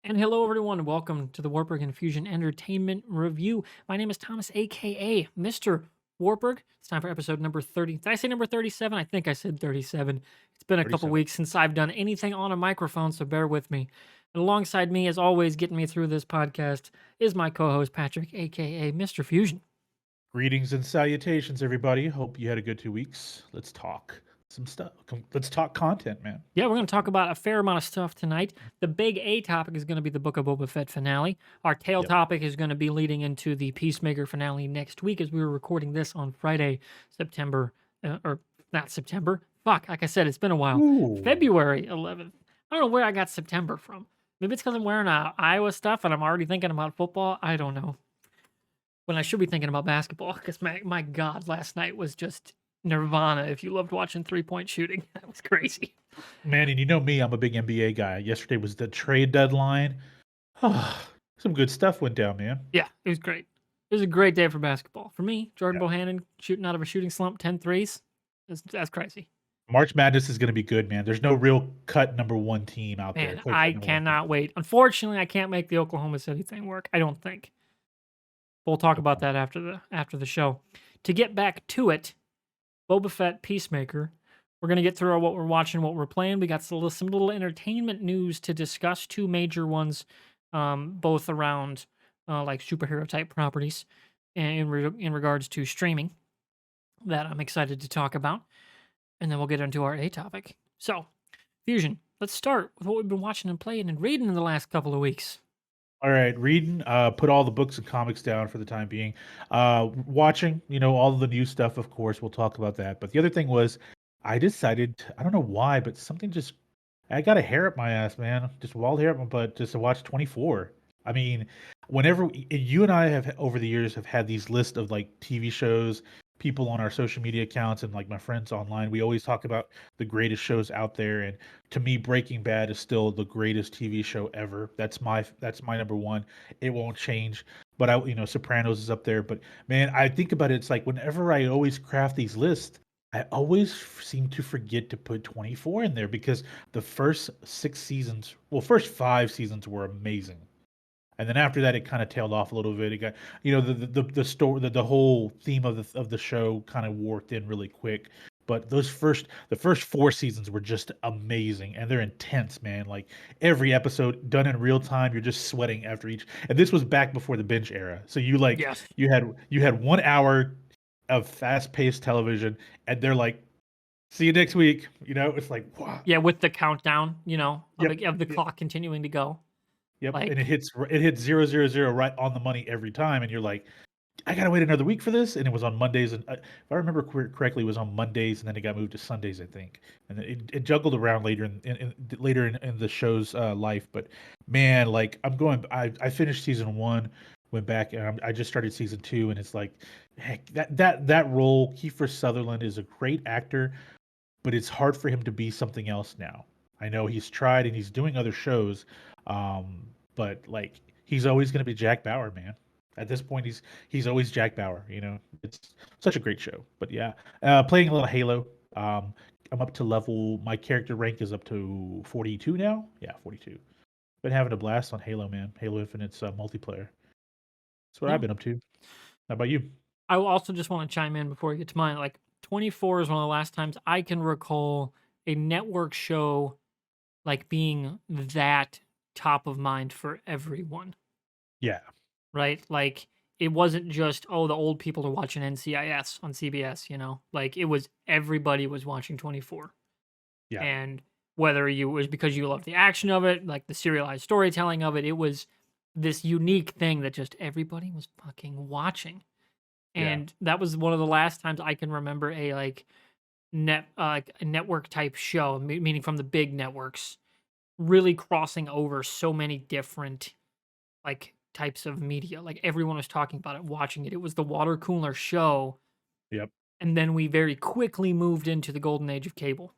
And hello, everyone. Welcome to the WARPburg Infusion Entertainment Review. My name is Thomas, aka Mr. Wartburg. It's time for episode number 30. Did I say number 37? I think I said 37. It's been a couple 37. weeks since I've done anything on a microphone, so bear with me. And alongside me, as always, getting me through this podcast is my co host, Patrick, aka Mr. Fusion. Greetings and salutations, everybody. Hope you had a good 2 weeks. Let's talk some stuff. Let's talk content, man. Yeah, we're going to talk about a fair amount of stuff tonight. The big A topic is going to be the Book of Boba Fett finale. Our tail Yep. topic is going to be leading into the Peacemaker finale next week, as we were recording this on Friday, September, or not September. Fuck, like I said, it's been a while. Ooh. February 11th. I don't know where I got September from. Maybe it's because I'm wearing Iowa stuff and I'm already thinking about football. I don't know. When I should be thinking about basketball, because my God, last night was just nirvana if you loved watching three-point shooting. That was crazy. Man, and you know me, I'm a big NBA guy. Yesterday was the trade deadline. Some good stuff went down, man. Yeah, it was great. It was a great day for basketball. For me, Jordan Yeah. Bohannon shooting out of a shooting slump, 10 threes. That's crazy. March Madness is going to be good, man. There's no real cut number one team out there. Man, Clear I cut number one team. cannot wait. Unfortunately, I can't make the Oklahoma City thing work. I don't think. We'll talk about that after the show. To get back to it, Boba Fett Peacemaker. We're gonna get through what we're watching, what we're playing. We got some little entertainment news to discuss. Two major ones, both around like superhero type properties, in regards to streaming that I'm excited to talk about, and then we'll get into our A topic. So, Fusion, let's start with what we've been watching and playing and reading in the last couple of weeks. All right, reading, put all the books and comics down for the time being. Watching, all the new stuff, of course, we'll talk about that. But the other thing was, I decided, I don't know why, but something just, I got a hair up my ass, man. Just wild hair up my butt just to watch 24. I mean, whenever you and I have over the years have had these lists of like TV shows, people on our social media accounts, and like my friends online, we always talk about the greatest shows out there. And to me, Breaking Bad is still the greatest TV show ever. That's my number one. It won't change. But Sopranos is up there. But man, I think about it. It's like whenever I always craft these lists, I always seem to forget to put 24 in there because the first 6 seasons, well, first 5 seasons were amazing. And then after that, it kind of tailed off a little bit. It got, the story, the whole theme of the show kind of worked in really quick. But the first 4 seasons were just amazing, and they're intense, man. Like every episode done in real time, you're just sweating after each. And this was back before the binge era, so Yes. you had 1 hour of fast paced television, and they're like, "See you next week." It's like, wow. Yeah, with the countdown, Yep. of the Yep. call continuing to go. Yep. And Like, it hits 000 right on the money every time, and you're like, I gotta wait another week for this, and it was on Mondays, and if I remember correctly, it was on Mondays, and then it got moved to Sundays, I think, and then it juggled around later in the show's life. But man, like I finished season one, went back, and I just started season two, and it's like, heck, that role, Kiefer Sutherland is a great actor, but it's hard for him to be something else now. I know he's tried and he's doing other shows, but like he's always going to be Jack Bauer, man. At this point, he's always Jack Bauer. It's such a great show. But yeah, playing a little Halo. I'm up to level. My character rank is up to 42 now. Yeah, 42. Been having a blast on Halo, man. Halo Infinite's multiplayer. That's what yeah. I've been up to. How about you? I also just want to chime in before we get to mine. Like 24 is one of the last times I can recall a network show like being that top of mind for everyone, Yeah, right? Like it wasn't just the old people are watching NCIS on CBS, Like it was everybody was watching 24. yeah, And whether it was because you loved the action of it, like the serialized storytelling of it, it was this unique thing that just everybody was fucking watching. yeah. And that was one of the last times I can remember a like like a network type show, meaning from the big networks, really crossing over so many different like types of media. Like everyone was talking about it, watching it. It was the water cooler show, Yep. and then we very quickly moved into the golden age of cable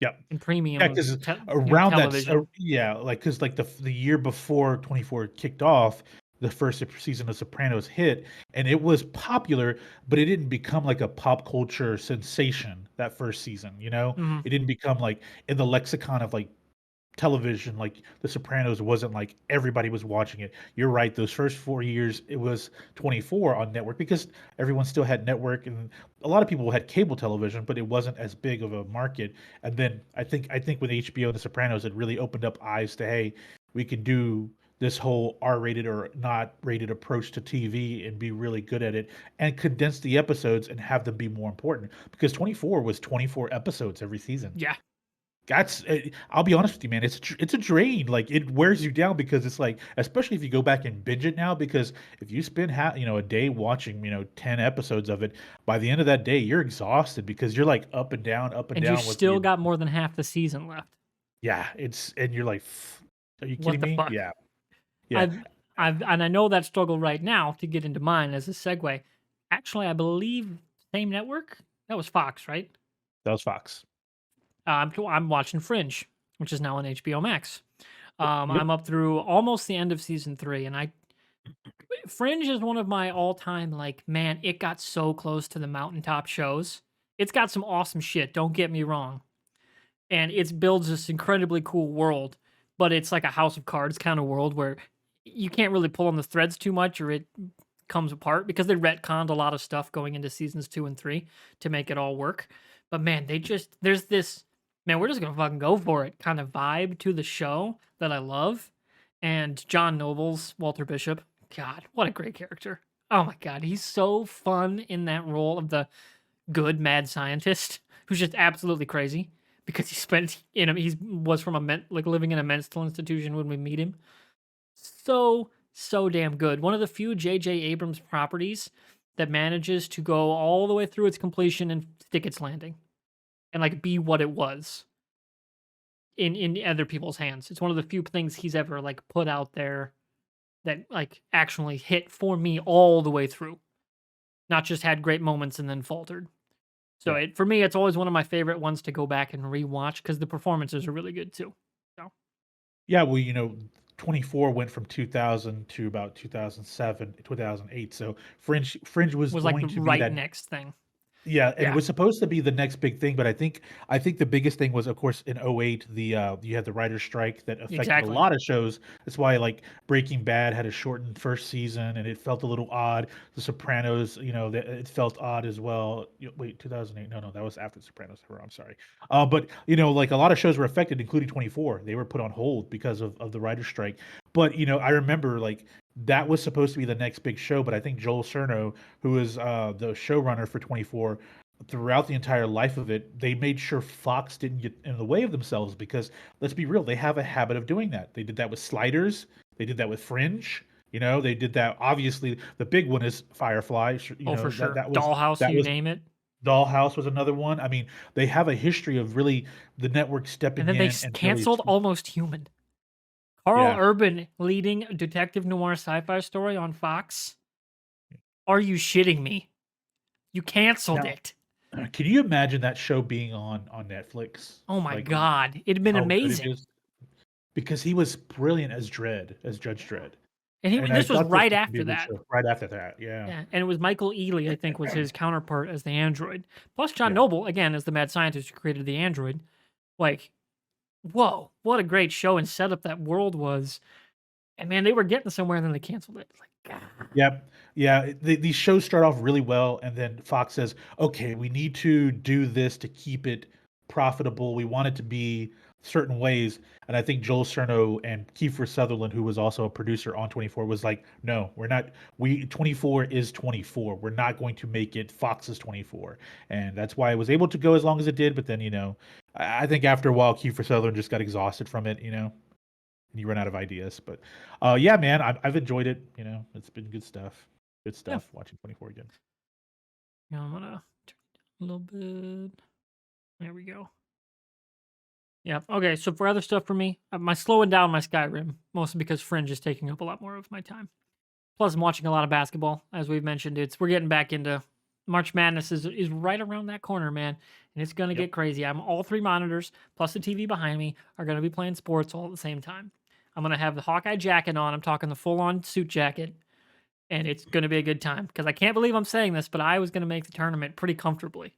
Yep. and Yeah, premium, because around television. yeah, like because like the year before 24 kicked off, the first season of Sopranos hit, and it was popular, but it didn't become like a pop culture sensation that first season. Mhm. It didn't become like in the lexicon of like television like The Sopranos wasn't like everybody was watching it. You're right. Those first 4 years, it was 24 on network because everyone still had network, and a lot of people had cable television, but it wasn't as big of a market. And then I think with HBO and The Sopranos, it really opened up eyes to, hey, we can do this whole R-rated or not rated approach to TV and be really good at it and condense the episodes and have them be more important because 24 was 24 episodes every season. Yeah. That's I'll be honest with you, man. It's a drain. Like it wears you down because it's like, especially if you go back and binge it now. Because if you spend a day watching 10 episodes of it, by the end of that day you're exhausted because you're like up and And you down with the still got more than half the season left. yeah. And you're like, are you What kidding the me? fuck? Yeah, yeah. I've and I know that struggle right now to get into mine as a segue. Actually, I believe same network. That was Fox, right? That was Fox. I'm watching Fringe, which is now on HBO Max. Yep. I'm up through almost the end of season 3, and Fringe is one of my all-time, like, man, it got so close to the mountaintop shows. It's got some awesome shit, don't get me wrong. And it builds this incredibly cool world, but it's like a House of Cards kind of world where you can't really pull on the threads too much or it comes apart because they retconned a lot of stuff going into seasons 2 and 3 to make it all work. But man, there's this, man, we're just gonna fucking go for it kind of vibe to the show that I love. And John Noble's Walter Bishop, God, what a great character. Oh my God, he's so fun in that role of the good mad scientist who's just absolutely crazy because he was from like living in a mental institution when we meet him. So damn good. One of the few J.J. Abrams properties that manages to go all the way through its completion and stick its landing and like be what it was in other people's hands. It's one of the few things he's ever like put out there that like actually hit for me all the way through, not just had great moments and then faltered. So Yeah. for me, it's always one of my favorite ones to go back and rewatch because the performances are really good too. So Yeah, well, 24 went from 2000 to about 2007, 2008. So Fringe was was like going the to be right that. next thing. Yeah, and it Yeah, was supposed to be the next big thing, but I think the biggest thing was, of course, in '08, you had the writer's strike that affected a exactly. lot of shows. That's why like Breaking Bad had a shortened first season, and it felt a little odd. The Sopranos, that it felt odd as well. Wait, 2008? No, no, that was after The Sopranos. I'm sorry. But like a lot of shows were affected, including 24. They were put on hold because of the writer's strike. But I remember like that was supposed to be the next big show, but I think Joel Cerno, who is the showrunner for 24, throughout the entire life of it, they made sure Fox didn't get in the way of themselves because let's be real, they have a habit of doing that. They did that with Sliders, they did that with Fringe. They did that. Obviously, the big one is Firefly. Oh, for That sure. that was Dollhouse, that you was name it. Dollhouse was another one. I mean, they have a history of really the network And stepping then they in and really, canceled Almost Human. Carl yeah. Urban leading a detective noir sci-fi story on Fox. Are you shitting me? You canceled Now, it. can you imagine that show being on Netflix? Oh my Like God, it'd been how good it amazing. is? Because he was brilliant as Judge Dredd. And And I this was thought this right was gonna be after a good that. show right after that, yeah. Yeah, and it was Michael Ealy, I think, was his counterpart as the android. Plus John Yeah. Noble, again, as the mad scientist who created the android. Like, whoa, what a great show and setup that world was. And man, they were getting somewhere and then they canceled it. Like, God. Yep. Yeah, these shows start off really well, and then Fox says, "Okay, we need to do this to keep it profitable. We want it to be certain ways." And I think Joel Cerno and Kiefer Sutherland, who was also a producer on 24, was like, "No, we're not. 24 is 24. We're not going to make it Fox's 24." And that's why it was able to go as long as it did. But then, I think after a while, Kiefer Sutherland just got exhausted from it. And you run out of ideas. But yeah, man, I've enjoyed it. It's been good stuff. Good Yeah. stuff watching 24 again. Yeah, I'm gonna turn it down a little bit. There we go. Yeah. Okay. So for other stuff for me, my slowing down my Skyrim, mostly because Fringe is taking up a lot more of my time. Plus, I'm watching a lot of basketball, as we've mentioned. We're getting back into March Madness is right around that corner, man, and it's gonna Yep. get crazy. I'm all 3 monitors plus the TV behind me are gonna be playing sports all at the same time. I'm gonna have the Hawkeye jacket on. I'm talking the full on suit jacket, and it's gonna be a good time because I can't believe I'm saying this, but I was gonna make the tournament pretty comfortably.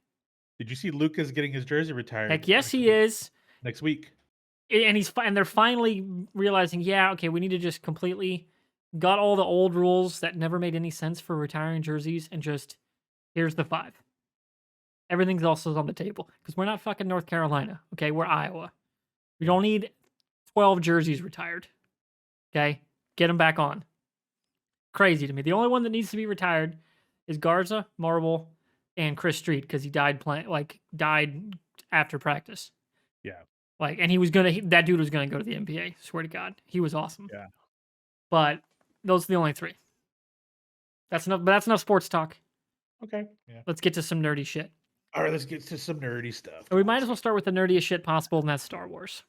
Did you see Luca's getting his jersey Heck retired yes, he is. next week? and they're finally realizing, yeah, okay, we need to just completely got all the old rules that never made any sense for retiring jerseys, and just here's the 5. Everything's also on the table because we're not fucking North Carolina, okay? We're Iowa. We Yeah. don't need 12 jerseys retired, okay? Get them back on. Crazy to me. The only one that needs to be retired is Garza, Marble, and Chris Street because he died died after practice. Yeah. And that dude was gonna go to the NBA. Swear to God, he was awesome. Yeah. But those are the only 3. That's enough. But that's enough sports talk. Okay. Yeah. Let's get to some nerdy shit. All right. Let's get to some nerdy stuff. We might as well start with the nerdiest shit possible, and that's Star Wars.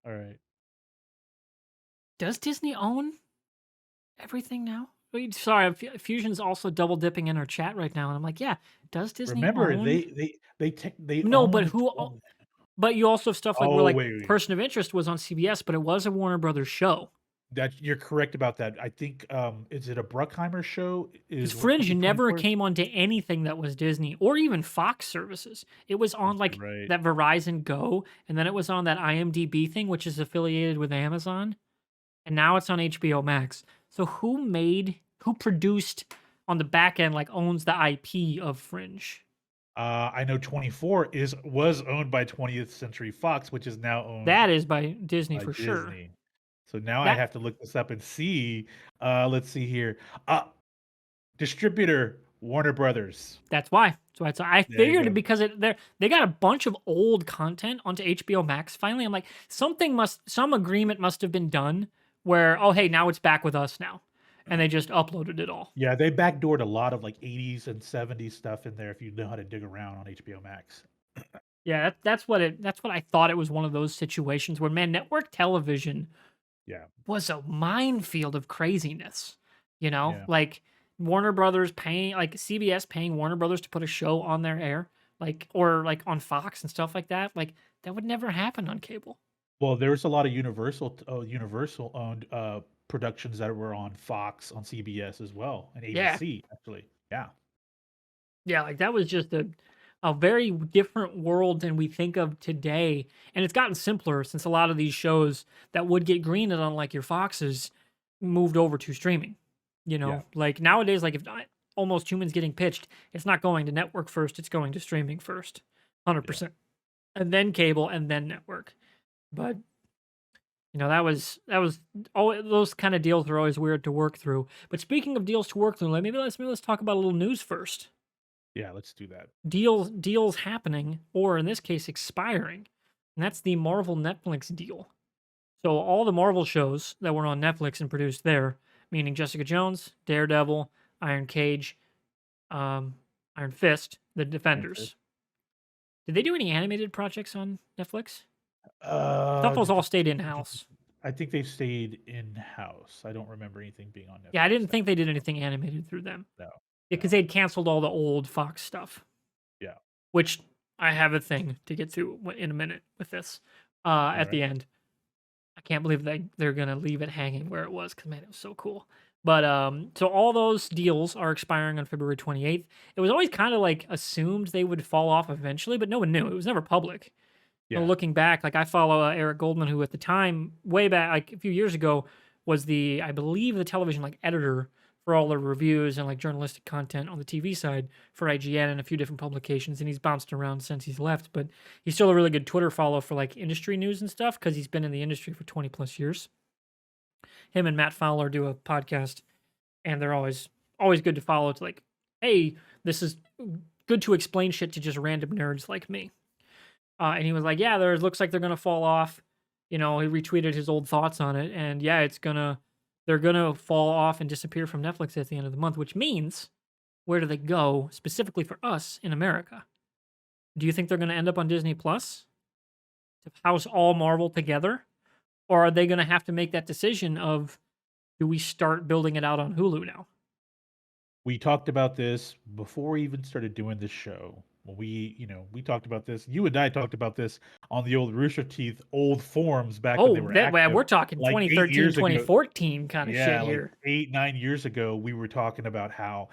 All right. Does Disney own everything now? Sorry, Fusion's also double dipping in our chat right now, and I'm like, yeah, does Disney Remember, own? they No, but own who? all- But you also have stuff like where Oh, wait. Person of Interest was on CBS, but it was a Warner Brothers show. That you're correct about that. I think is it a Bruckheimer show? Because Is Fringe never 2024? came onto anything that was Disney or even Fox services. It was on You're right. that Verizon Go, and then it was on that IMDb thing, which is affiliated with Amazon, and now it's on HBO Max. So who produced on the back end, owns the IP of Fringe? I know 24 was owned by 20th Century Fox, which is now owned That is by Disney by for sure. Disney. So now I That have to look this up and see. Let's see here. Distributor Warner Brothers. That's why. So I There you figured go. it because they got a bunch of old content onto HBO Max. Finally, I'm like, some agreement must have been done where, oh hey, now it's back with us now, and they just uploaded it all. Yeah, they backdoored a lot of 80s and 70s stuff in there if you know how to dig around on HBO Max. Yeah, that's what I thought. It was one of those situations where, man, network television Yeah. was a minefield of craziness. You know, Yeah. Warner Brothers paying, CBS paying Warner Brothers to put a show on their air, or on Fox and stuff like that. That would never happen on cable. Well, there was a lot of Universal owned productions that were on Fox, on CBS as well, and Yeah. ABC actually. Yeah. Yeah, that was just a very different world than we think of today. And it's gotten simpler since a lot of these shows that would get greenlit on your Foxes moved over to streaming. You know, nowadays, if Almost Humans getting pitched, it's not going to network first, it's going to streaming first. 100%. And then cable and then network. But that was all those kind of deals are always weird to work through. But speaking of deals to work through, maybe let's talk about a little news first. Yeah, let's do that. Deals happening, or in this case, expiring. And that's the Marvel Netflix deal. So all the Marvel shows that were on Netflix and produced there, meaning Jessica Jones, Daredevil, Iron Cage, Iron Fist, The Defenders. Did they do any animated projects on Netflix? I thought those all stayed in-house. I think they stayed in-house. I don't remember anything being on Netflix. Yeah, I didn't think they did anything animated through them. No. Because they'd canceled all the old Fox stuff. Yeah. Which I have a thing to get to in a minute with this at the end. I can't believe they're going to leave it hanging where it was because, man, it was so cool. But so all those deals are expiring on February 28th. It was always kind of assumed they would fall off eventually, but no one knew. It was never public. Yeah. So looking back, I follow Eric Goldman, who at the time, way back, a few years ago, was I believe, the television editor for all the reviews and journalistic content on the TV side for IGN and a few different publications, and he's bounced around since he's left, but he's still a really good Twitter follow for industry news and stuff because he's been in the industry for 20 plus years. Him and Matt Fowler do a podcast, and they're always good to follow. It's hey, this is good to explain shit to just random nerds like me. And he was like, yeah, looks like they're gonna fall off. He retweeted his old thoughts on it, and yeah, they're gonna fall off and disappear from Netflix at the end of the month, which means, where do they go specifically for us in America? Do you think they're gonna end up on Disney Plus to house all Marvel together, or are they gonna have to make that decision of, do we start building it out on Hulu now? We talked about this before we even started doing this show. We talked about this. You and I talked about this on the old Rooster Teeth old forums back when they were active. We're talking 2013, 2014 kind of shit here. 8-9 years ago, we were talking about how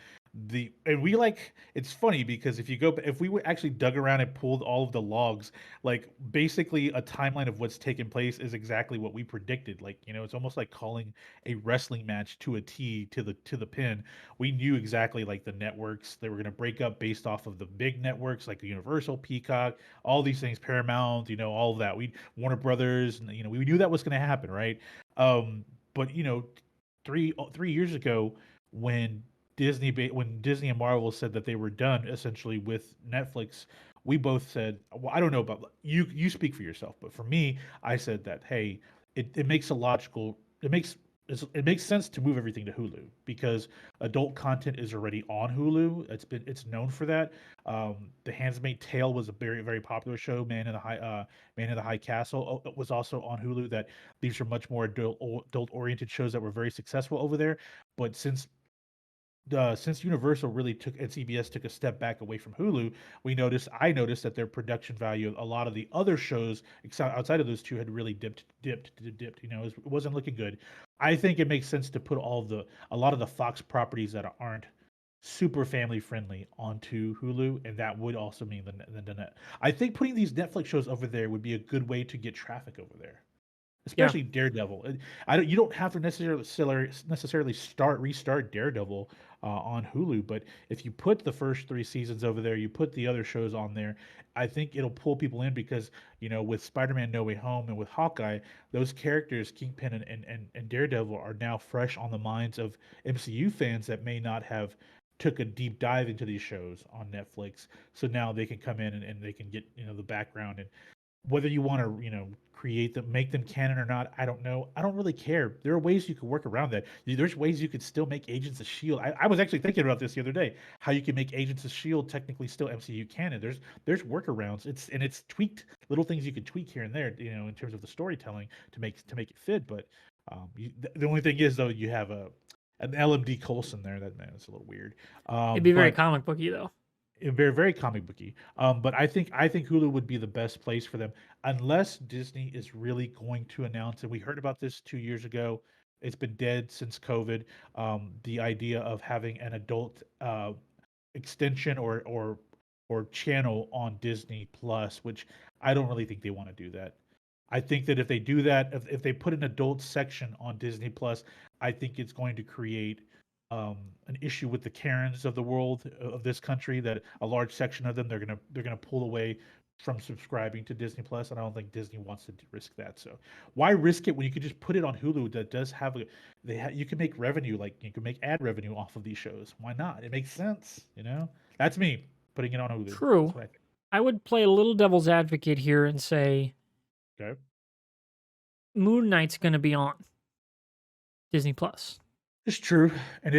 and we like it's funny because if we would actually dug around and pulled all of the logs, like basically a timeline of what's taken place is exactly what we predicted. Like, it's almost like calling a wrestling match to a T to the pin. We knew exactly like the networks they were going to break up based off of the big networks like Universal, Peacock, all these things, Paramount, all of that. We Warner Brothers, and we knew that was going to happen, right? But 3 years ago when when Disney and Marvel said that they were done essentially with Netflix, we both said, well, I don't know about you. You speak for yourself, but for me, I said that hey, it makes a logical. It makes sense to move everything to Hulu because adult content is already on Hulu. It's known for that. The Handmaid's Tale was a very very popular show. Man in the High Castle was also on Hulu. That these are much more adult oriented shows that were very successful over there. But since Universal really took and CBS took a step back away from Hulu, I noticed that their production value of a lot of the other shows outside of those two had really dipped. It wasn't looking good. I think it makes sense to put a lot of the Fox properties that aren't super family friendly onto Hulu, and that would also mean the net. I think putting these Netflix shows over there would be a good way to get traffic over there, Yeah. especially Daredevil. You don't have to necessarily restart Daredevil on Hulu, but if you put the first three seasons over there, you put the other shows on there, I think it'll pull people in because with Spider-Man: No Way Home and with Hawkeye, those characters Kingpin and Daredevil are now fresh on the minds of MCU fans that may not have took a deep dive into these shows on Netflix. So now they can come in and they can get the background and whether you want to create them, make them canon or not, I don't know. I don't really care. There are ways you could work around that. There's ways you could still make Agents of Shield. I was actually thinking about this the other day, how you can make Agents of Shield technically still MCU canon. There's workarounds. It's tweaked, little things you could tweak here and there, in terms of the storytelling to make it fit. But the only thing is though, you have an LMD Coulson there. That man is a little weird. It'd be very But comic booky though. very very comic booky. But I think Hulu would be the best place for them unless Disney is really going to announce. And we heard about this 2 years ago. It's been dead since COVID. The idea of having an adult extension or channel on Disney Plus, which I don't really think they want to do that. I think that if they do that, if they put an adult section on Disney Plus, I think it's going to create an issue with the Karens of the world of this country. That a large section of them they're gonna pull away from subscribing to Disney Plus, and I don't think Disney wants to risk that. So why risk it when you could just put it on Hulu? That does have you can make revenue, like you can make ad revenue off of these shows. Why not? It makes sense. That's me putting it on Hulu. That's True. what I think. I would play a little devil's advocate here and say Okay. Moon Knight's going to be on Disney Plus. It's true, and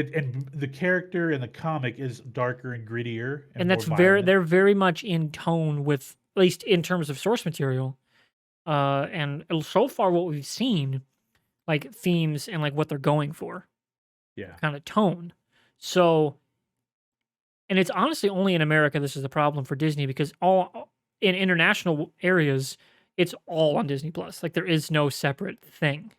the character in the comic is darker and grittier and And more that's violent. they're very much in tone with, at least in terms of source material. And so far what we've seen, like themes and like what they're going for, Yeah, kind of tone. So, and it's honestly only in America this is a problem for Disney because all in international areas, it's all on Disney Plus. Like there is no separate thing,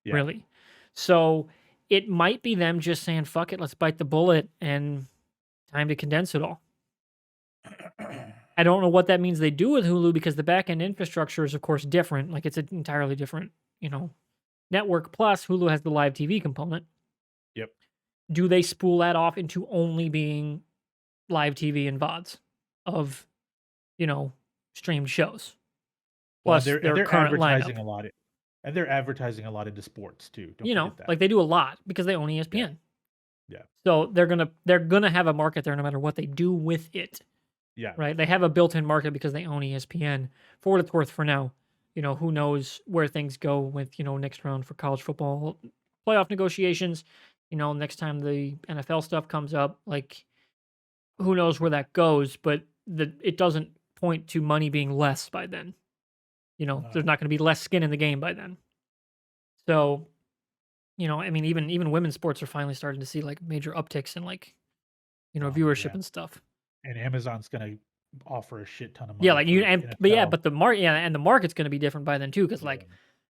yeah. really. So it might be them just saying, fuck it, let's bite the bullet and time to condense it all. I don't know what that means they do with Hulu because the back end infrastructure is, of course, different. Like it's an entirely different, network. Plus, Hulu has the live TV component. Yep. Do they spool that off into only being live TV and VODs of, streamed shows? Well, and Plus they're and their they're current lineup. advertising a lot, and they're advertising a lot into sports too. Don't forget that. Like they do a lot because they own Yeah, ESPN. yeah, So they're gonna have a market there no matter what they do with it. yeah. Right? They have a built-in market because they own ESPN. For what it's worth for now, who knows where things go with, next round for college football playoff negotiations, next time the NFL stuff comes up, like who knows where that goes, but it doesn't point to money being less by then. There's not going to be less skin in the game by then. So, I mean, even women's sports are finally starting to see like major upticks in like, viewership Yeah. and stuff. And Amazon's gonna offer a shit ton of Yeah, money like for but yeah, NFL. but and the market's going to be different by then too, because Yeah, like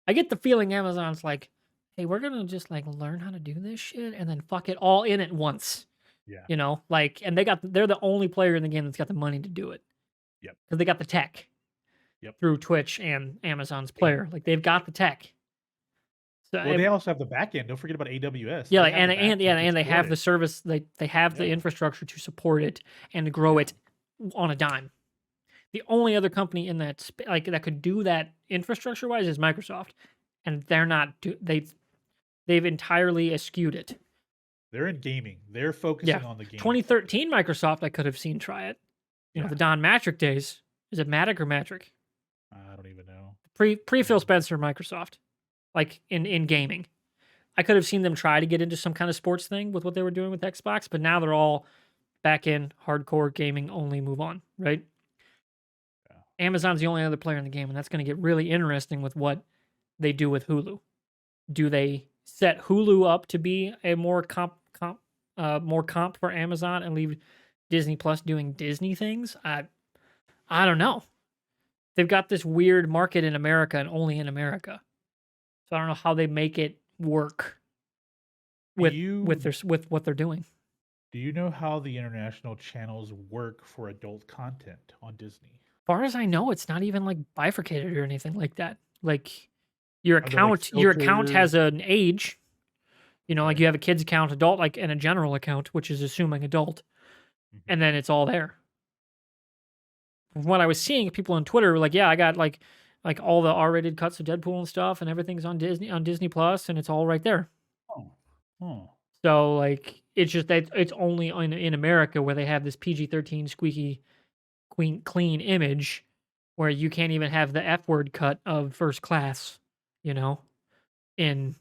I get the feeling Amazon's like, hey, we're gonna just like learn how to do this shit and then fuck it all in at once. Yeah. You know, like, and they're the only player in the game that's got the money to do it Yep. because they got the tech Yep. through Twitch and Amazon's And player. Like they've got the tech. So well, they also have the back end. Don't forget about AWS. yeah, They like, have the back end to and they support have the it. service. They have the Yeah. infrastructure to support it and to grow Yeah. it on a dime. The only other company in that like that could do that infrastructure wise is Microsoft, and they're not. They've entirely eschewed it. They're in gaming. They're Yeah, focusing on the gaming focus. 2013 Microsoft I could have seen try it. You know, Yeah. the Don Matrick days. Is it Matic or Matrick? I don't even know. Pre Phil Mm. Spencer Microsoft, like in gaming. I could have seen them try to get into some kind of sports thing with what they were doing with Xbox, but now they're all back in hardcore gaming only. Move on, right? Yeah. Amazon's the only other player in the game, and that's going to get really interesting with what they do with Hulu. Do they set Hulu up to be a more comp for Amazon and leave Disney Plus doing Disney things? I don't know. They've got this weird market in America and only in America. So I don't know how they make it work Do with you with what they're doing. do you know how the international channels work for adult content on Disney? Far as I know, it's not even like bifurcated or anything like that. Like Are there like your account filters? has an age. You know, like Okay. you have a kid's account, adult, like and a general account, which is assuming adult, Mhm. and then it's all there. From what I was seeing, people on Twitter were like, "Yeah, I got like all the R-rated cuts of Deadpool and stuff, and everything's on Disney Plus, and it's all right there." Oh. Oh. So like, it's just that it's only in America where they have this PG-13 squeaky clean image, where you can't even have the F word cut of First Class, you know, in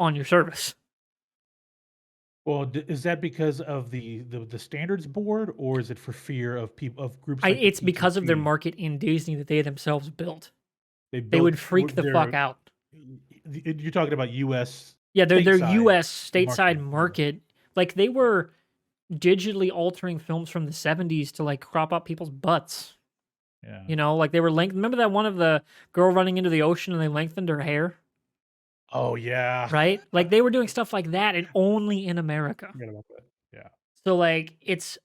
on your service. Well, is that because of the standards board, or is it for fear of people of groups like the It's because of their PTC? market in Disney that they themselves built. They They would built freak the fuck their out. you're talking about US Yeah, their stateside US stateside marketing. Yeah. market, like, they Yeah. were digitally altering films from the '70s to, like, crop up people's butts, Yeah. you know? Like, they were remember that one of the girl running into the ocean and they lengthened her hair, Oh, yeah. right? Like, they were doing stuff like that and only in America. Forgot about that. Yeah. So, like, it's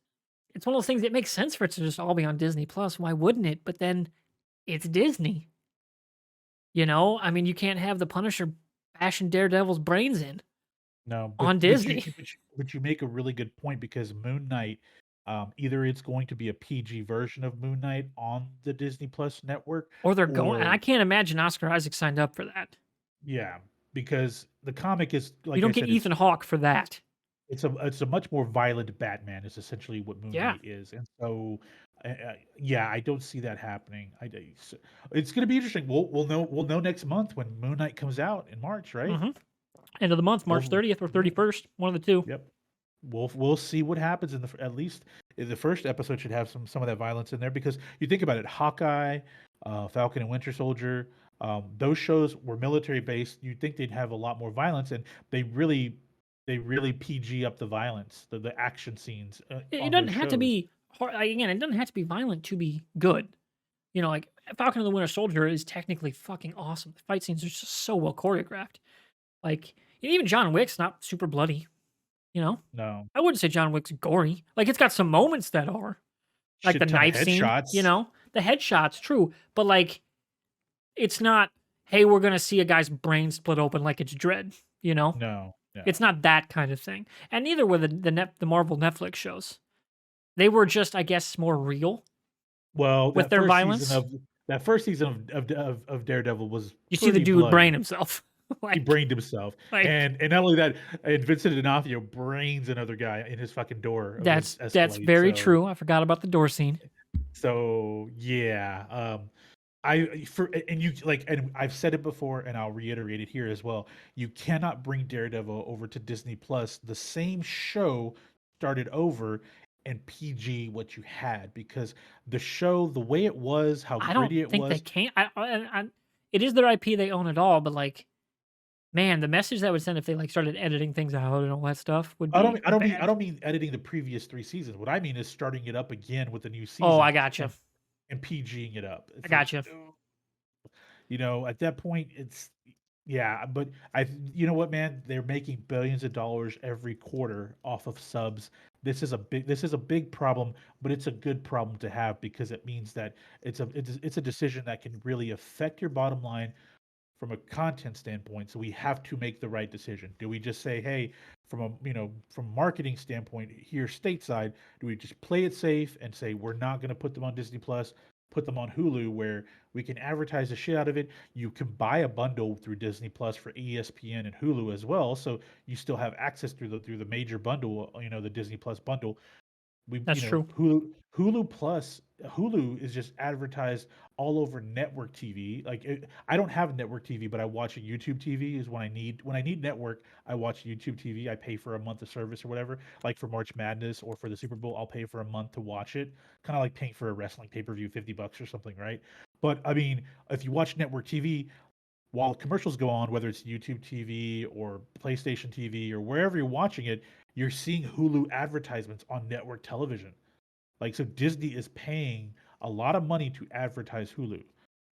one of those things that makes sense for it to just all be on Disney Plus, why wouldn't it? But then it's Disney, you know? I mean, you can't have the Punisher bashing Daredevil's brains in No, on Disney. but you make a really good point because Moon Knight, either it's going to be a PG version of Moon Knight on the Disney Plus network, Or they're going and or I can't imagine Oscar Isaac signed up for that. yeah, because the comic is You like I don't get said, Ethan Hawke for that. it's a much more violent Batman is essentially what Moon Yeah. Knight is, and so yeah, I don't see that happening. It's going to be interesting. We'll know next month when Moon Knight comes out in March, right? Mhm. End of the month, March We'll 30th or yeah, 31st, one of the 2. yep. We'll see what happens in at least in the first episode should have some of that violence in there because you think about it, Hawkeye, Falcon and Winter Soldier, those shows were military based. You'd think they'd have a lot more violence, and they really PG up the violence, the action scenes It on doesn't those have to shows. be again, it doesn't have to be violent to be good. You know, like Falcon and the Winter Soldier is technically fucking awesome. The fight scenes are just so well choreographed. Like, even John Wick's not super bloody, you know? No, I wouldn't say John Wick's gory. Like, it's got some moments that are. Like the shit ton of knife scene, you headshots. know? The headshots, true, but, like, it's not, "Hey, we're gonna see a guy's brain split open like it's Dread," you know? No, It's no. not that kind of thing, and neither were the Marvel Netflix shows. They were just, I guess, more real Well, with their violence. that first season of Daredevil was You see the pretty dude brain bloody. himself. He Like brained himself, like, and not only that, and Vincent D'Onofrio brains another guy in his fucking door of his that's Escalade. very true, I forgot about the door scene. So yeah, I for and you like, and I've said it before, and I'll reiterate it here as well. You cannot bring Daredevil over to Disney Plus. The same show started over and PG what you had because the show, the way it was, how I don't gritty it think they was. can. I it is their IP, they own it all, but, like, man, the message that would send if they, like, started editing things out and all that stuff would be I bad. don't mean editing the previous 3 seasons. What I mean is starting it up again with the new Oh, I seasons gotcha. and PGing it up. I It's like, gotcha. at that point, it's Yeah, but you know what, man? They're making billions of dollars every quarter off of subs. This is a big problem, but it's a good problem to have because it means that it's a decision that can really affect your bottom line from a content standpoint. So we have to make the right decision. Do we just say, hey, from a marketing standpoint here stateside, do we just play it safe and say we're not going to put them on Disney Plus, put them on Hulu where we can advertise the shit out of it? You can buy a bundle through Disney Plus for ESPN and Hulu as well, so you still have access through the major bundle, the Disney Plus bundle. That's true. Hulu is just advertised all over network TV. I don't have network TV, but I watch a YouTube TV is when I need network, I watch YouTube TV. I pay for a month of service or whatever. Like for March Madness or for the Super Bowl, I'll pay for a month to watch it. Kind of like paying for a wrestling pay-per-view, $50 or something, right? But I mean, if you watch network TV, while commercials go on, whether it's YouTube TV or PlayStation TV or wherever you're watching it, you're seeing Hulu advertisements on network television. So Disney is paying a lot of money to advertise Hulu.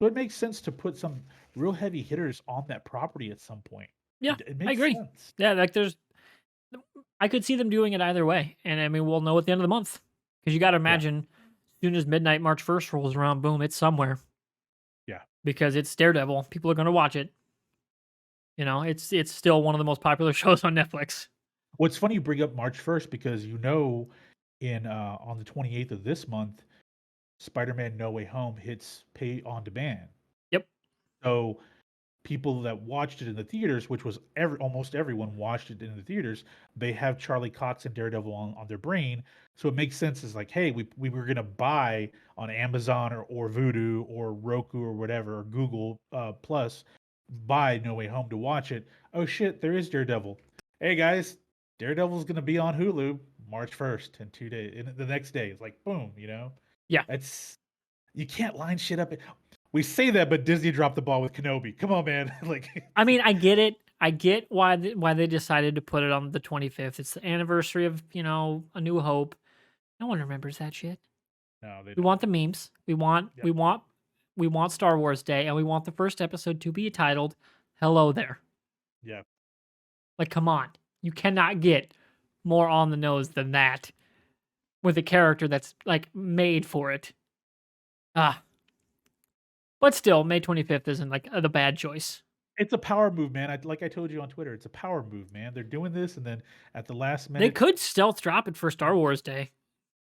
So it makes sense to put some real heavy hitters on that property at some point. Yeah, It I makes agree. sense. Yeah, like I could see them doing it either way, and I mean we'll know at the end of the month because you got to Yeah, imagine as soon as midnight March 1st rolls around, boom, it's somewhere yeah. because it's Daredevil. People are going to watch it. It's still one of the most popular shows on Netflix. What's funny you bring up March 1st because in on the 28th of this month, Spider-Man No Way Home hits pay on demand. Yep. So people that watched it in the theaters, which was almost everyone watched it in the theaters, they have Charlie Cox and Daredevil on their brain. So it makes sense. It's like, hey, we were gonna buy on Amazon or Vudu or Roku or whatever or Google Plus, buy No Way Home to watch it. Oh shit, there is Daredevil. Hey guys, Daredevil's gonna be on Hulu March 1st in 2 days. In the next day, it's like boom. Yeah. That's you can't line shit up. We say that, but Disney dropped the ball with Kenobi. Come on, man. I mean, I get it. I get why they decided to put it on the 25th. It's the anniversary of A New Hope. No one remembers that shit. No, they We don't. want the memes. We want Yep. we want we want Star Wars Day, and we want the first episode to be titled "Hello There." Yeah. Like, come on, you cannot get more on the nose than that with a character that's like made for it. Ah, but still, May 25th isn't like the bad choice. It's a power move, man. Like I told you on Twitter, it's a power move, man. They're doing this, and then at the last They minute, could stealth drop it for Star Wars Day.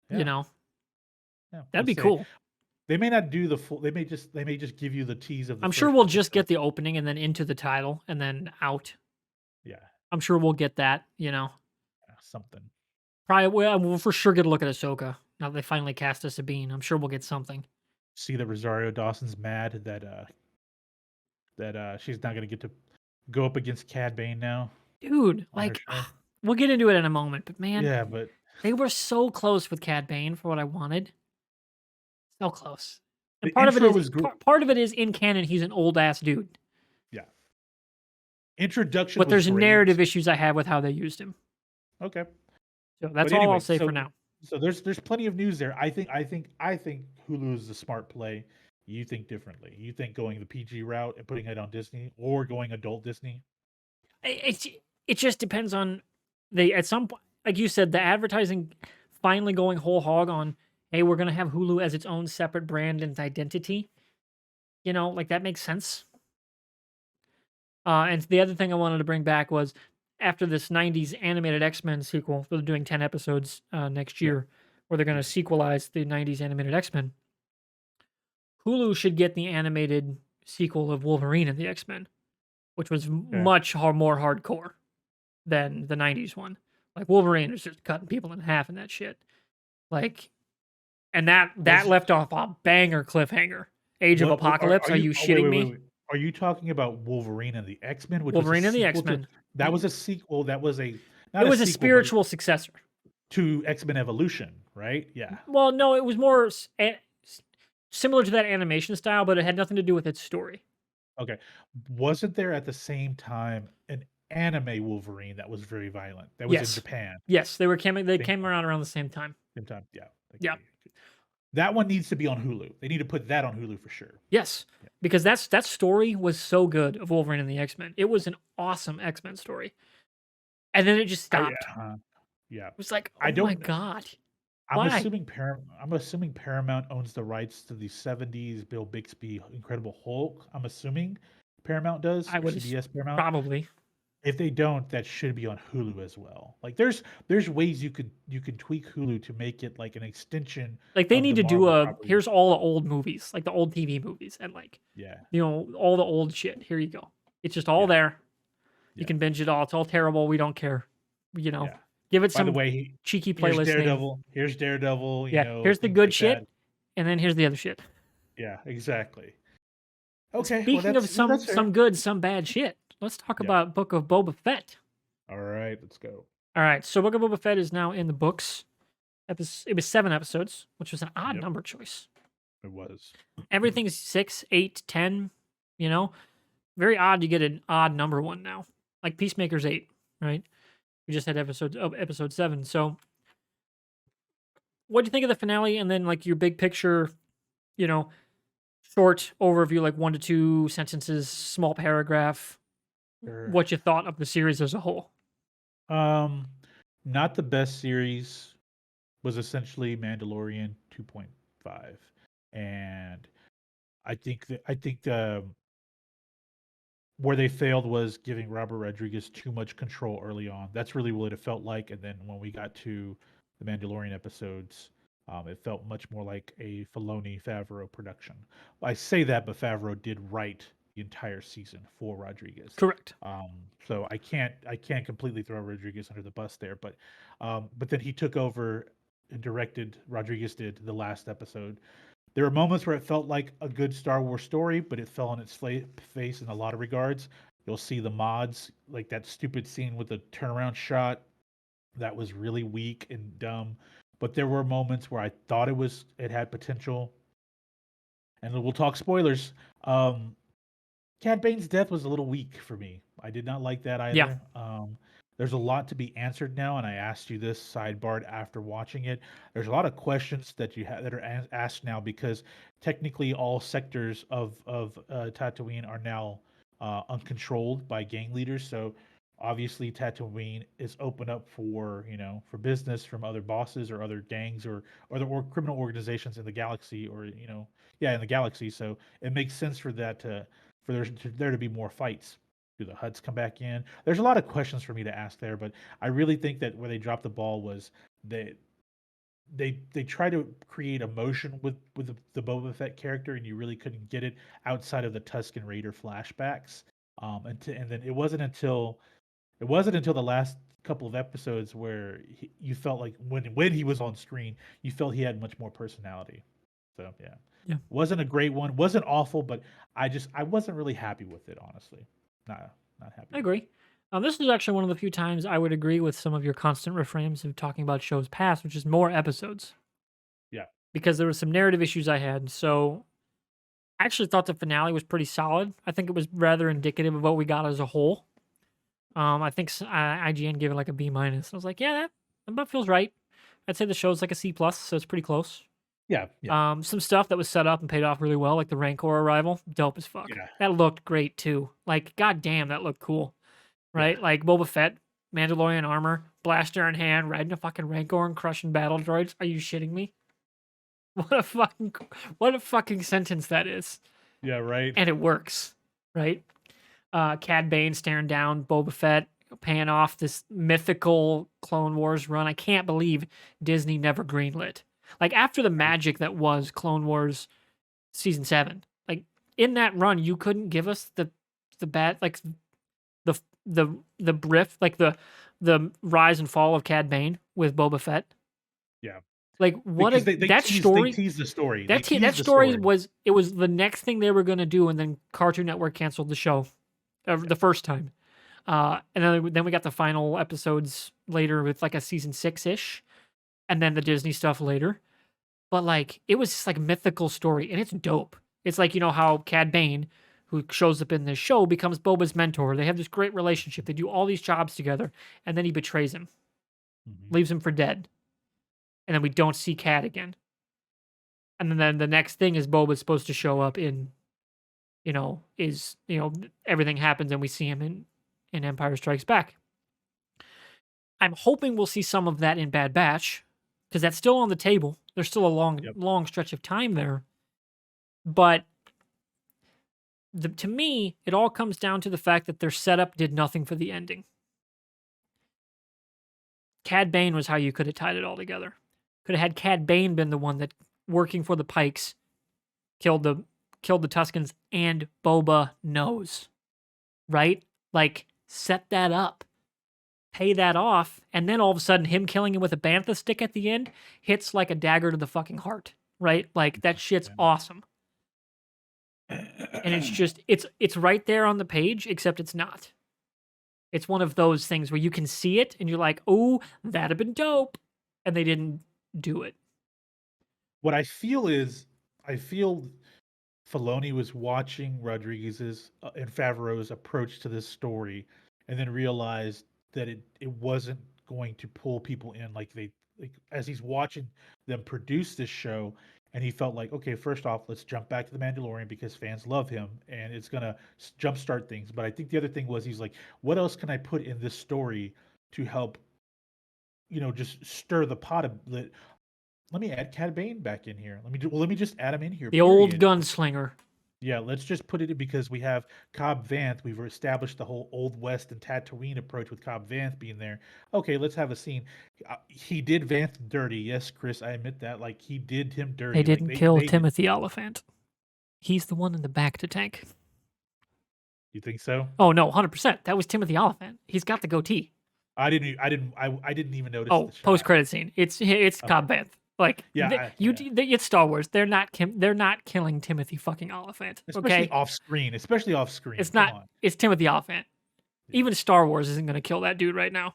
You yeah, know, yeah, that'd we'll be say cool. they may not do the full. They may just give you the tease of the I'm sure first we'll just episode. get the opening and then into the title and then out. Yeah, I'm sure we'll get that. yeah, something. Probably we'll for sure get a look at Ahsoka. Now that they finally cast a Sabine, I'm sure we'll get something. See that Rosario Dawson's mad that she's not gonna get to go up against Cad Bane now Dude, on her like, show. we'll get into it in a moment, but man, Yeah, but they were so close with Cad Bane for what I wanted. So close. And the part of it intro is was great. part of it is in canon he's an old ass dude. Yeah, introduction But was there's great. narrative issues I have with how they used him. Okay. So But that's all I'll anyway, say for so now. so there's plenty of news there. I think Hulu is the smart play. You think differently. You think going the PG route and putting it on Disney or going adult Disney? It just depends on they at some point, like you said, the advertising finally going whole hog on, hey, we're gonna have Hulu as its own separate brand and identity. Like that makes sense. And the other thing I wanted to bring back was after this '90s animated X-Men sequel, they're doing 10 episodes next Yeah. year, where they're gonna Yeah. sequelize the '90s animated X-Men. Hulu should get the animated sequel of Wolverine and the X-Men, which was Okay. much more hardcore than the '90s one. Like Wolverine is just cutting people in half and that shit. Like, and that Was left off a banger cliffhanger. Age of are Apocalypse. Are you you oh, wait, shitting wait, wait, me? wait. Are you talking about Wolverine and the X-Men, which was a Wolverine and the sequel to X-Men. that was a sequel, that was a It not a was a sequel, but spiritual successor. to X-Men Evolution, right? Yeah. Well, no, it was more similar to that animation style, but it had nothing to do with its story. Okay. Wasn't there at the same time an anime Wolverine that was very violent? That was in Yes, Japan. yes, they Same came around the same time. same time. Yeah. Yeah. Okay. That one needs to be on Hulu. They need to put that on Hulu for sure. Yes, Yeah. because that story was so good of Wolverine and the X-Men. It was an awesome X-Men story. And then it just I stopped. yeah. It was like, I "Oh my don't god. I'm Why?" assuming Paramount owns the rights to the '70s Bill Bixby Incredible Hulk. I'm assuming Paramount does, I or would CBS Paramount. probably. If they don't, that should be on Hulu as well. Like there's ways you could tweak Hulu to make it like an extension Like, they of need the to do Marvel a property. here's all the old movies, like the old TV movies and, like, Yeah. all the old shit. Here you go. It's just all Yeah. there. You Yeah. can binge it all. It's all terrible. We don't care. You know, Yeah. give it By the some way, cheeky here's playlist name. Daredevil. Here's Daredevil, Yeah, here's the things good like that. shit, and then here's the other shit. Yeah, exactly. Okay, well Speaking of that's fair. some good, some bad shit, let's talk Yeah. about Book of Boba Fett. All right, let's go. All right, so Book of Boba Fett is now in the books. It was 7 episodes, which was an odd Yep, number choice. it was. Everything's 6, 8, 10. You know, very odd to get an odd number one now. Like Peacemaker's 8, right? We just had episode 7. So, what do you think of the finale? And then like your big picture, you know, short overview, like 1 to 2 sentences, small paragraph. Sure. What you thought of the series as a whole? Um, not the best series was essentially Mandalorian 2.5, and I think where they failed was giving Robert Rodriguez too much control early on. That's really what it felt like. And then when we got to the Mandalorian episodes, it felt much more like a Filoni Favreau production. I say that, but Favreau did write the entire season for Rodriguez. Correct. Um, so I can't completely throw Rodriguez under the bus there, but then he took over and directed. Rodriguez did the last episode. There were moments where it felt like a good Star Wars story, but it fell on its face in a lot of regards. You'll see the mods, like that stupid scene with the turnaround shot, that was really weak and dumb. But there were moments where I thought it had potential. And we'll talk spoilers. Cad Bane's death was a little weak for me. I did not like that Yeah. either. There's a lot to be answered now, and I asked you this sidebar after watching it. There's a lot of questions that you have that are asked now because technically all sectors of Tatooine are now uncontrolled by gang leaders. So obviously Tatooine is open up for for business from other bosses or other gangs or the criminal organizations in the galaxy or in the galaxy. So it makes sense for that to for there to be more fights. Do the Huts come back in? There's a lot of questions for me to ask there, but I really think that where they dropped the ball was that they try to create emotion with the Boba Fett character, and you really couldn't get it outside of the Tusken Raider flashbacks. And then it wasn't until the last couple of episodes where you felt like when he was on screen, you felt he had much more personality. So yeah, Yeah. wasn't a great one, wasn't awful, but I wasn't really happy with it, honestly. Not happy I with it. agree. This is actually one of the few times I would agree with some of your constant refrains of talking about shows past, which is more episodes, Yeah, because there were some narrative issues I had. So I actually thought the finale was pretty solid. I think it was rather indicative of what we got as a whole. I think IGN gave it like a B minus. I was like, yeah, that about feels right. I'd say the show's like a C plus, so it's pretty close. yeah, yeah, Some stuff that was set up and paid off really well, like the Rancor arrival, dope as fuck. yeah, That looked great too. Like, goddamn, that looked cool, yeah, right? Like Boba Fett, Mandalorian armor, blaster in hand, riding a fucking Rancor and crushing battle droids. Are you shitting me? What a fucking sentence that is, yeah. Right. and it works, right? Cad Bane staring down Boba Fett, paying off this mythical Clone Wars run. I can't believe Disney never greenlit. Like after the Right. magic that was Clone Wars season 7, like in that run, you couldn't give us the bad like the the brief like the rise and fall of Cad Bane with Boba Fett. Yeah, Like what because a they that story. tease the story. They That tease the story story. was it was the next thing they were gonna do, and then Cartoon Network canceled the show Yeah, the first time. And then we got the final episodes later with like a season 6-ish, and then the Disney stuff later. But like it was just like mythical story, and it's dope. It's like how Cad Bane, who shows up in this show, becomes Boba's mentor. They have this great relationship. They do all these jobs together, and then he betrays him, hmm leaves him for dead, and then we don't see Cad again. And then the next thing is Boba's supposed to show up in, everything happens and we see him in Empire Strikes Back. I'm hoping we'll see some of that in Bad Batch, because that's still on the table. There's still a long stretch of time there. But to me, it all comes down to the fact that their setup did nothing for the ending. Cad Bane was how you could have tied it all together. Could have had Cad Bane been the one that, working for the Pikes, killed the Tuskens, and Boba knows. Right? Like, set that up. Pay that off, and then all of a sudden him killing him with a bantha stick at the end hits like a dagger to the fucking heart. Right? Like, that shit's awesome. And it's just, it's right there on the page, except it's not. It's one of those things where you can see it and you're like, oh, that'd have been dope. And they didn't do it. What I feel Filoni was watching Rodriguez's and Favreau's approach to this story, and then realized that it wasn't going to pull people in like as he's watching them produce this show, and he felt like, okay, first off, let's jump back to the Mandalorian because fans love him and it's gonna jumpstart things. But I think the other thing was he's like, what else can I put in this story to help, just stir the pot let me add Cad Bane back in here. Let me just add him in here. The old gunslinger. Yeah, let's just put it in because we have Cobb Vanth. We've established the whole Old West and Tatooine approach with Cobb Vanth being there. Okay, let's have a scene. He did Vanth dirty. Yes, Chris, I admit that. Like, he did him dirty. They didn't kill Timothy Oliphant. He's the one in the back to tank. You think so? Oh no, 100%. That was Timothy Oliphant. He's got the goatee. I didn't even notice. Oh, post credit scene. It's Cobb Vanth. Like, it's Star Wars. They're not killing Timothy fucking Oliphant. Especially off screen. It's not. It's Timothy Oliphant. Yeah. Even Star Wars isn't going to kill that dude right now.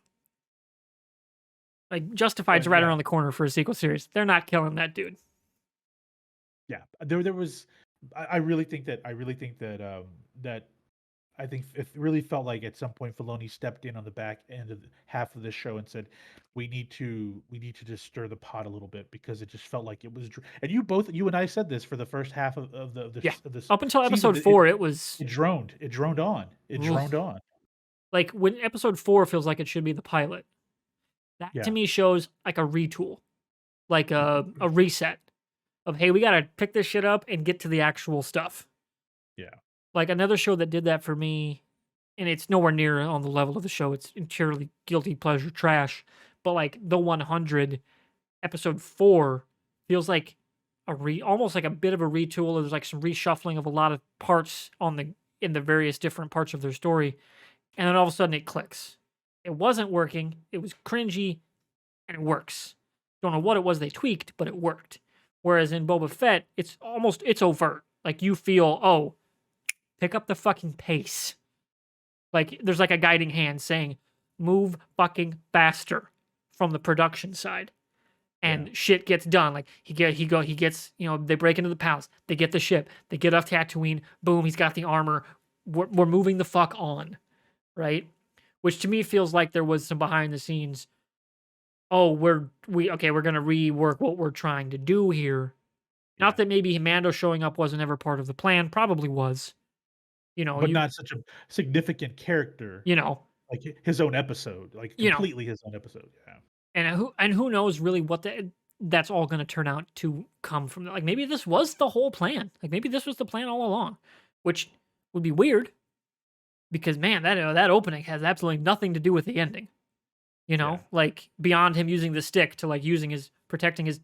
Like, Justified's right around the corner for a sequel series. They're not killing that dude. Yeah, there was. I really think that I think it really felt like at some point Filoni stepped in on the back end of half of the show and said, "We need to just stir the pot a little bit," because it just felt like it was. And you and I said this for the first half of this up until episode 4, it droned on. It droned on. Like, when episode 4 feels like it should be the pilot, that to me shows like a retool, like a reset of, hey, we gotta pick this shit up and get to the actual stuff. Yeah. Like, another show that did that for me, and it's nowhere near on the level of the show, it's entirely guilty pleasure trash, but like The 100, episode 4 feels like almost like a bit of a retool. There's like some reshuffling of a lot of parts in the various different parts of their story, and then all of a sudden it clicks. It wasn't working, it was cringy, and it works. Don't know what it was they tweaked, but it worked. Whereas in Boba Fett, it's overt. Like, you feel, oh, pick up the fucking pace. Like, there's like a guiding hand saying, move fucking faster from the production side. And shit gets done. Like, he gets, they break into the palace. They get the ship. They get off Tatooine. Boom, he's got the armor. We're moving the fuck on. Right? Which to me feels like there was some behind the scenes. Oh, we're going to rework what we're trying to do here. Not that maybe Mando showing up wasn't ever part of the plan. Probably was. But not such a significant character. Like his own episode. Like, completely his own episode. Yeah. And who knows really what that's all going to turn out to come from. Like, maybe this was the whole plan. Like, maybe this was the plan all along. Which would be weird. Because, man, that opening has absolutely nothing to do with the ending. Like, beyond him using the stick to, like, protecting his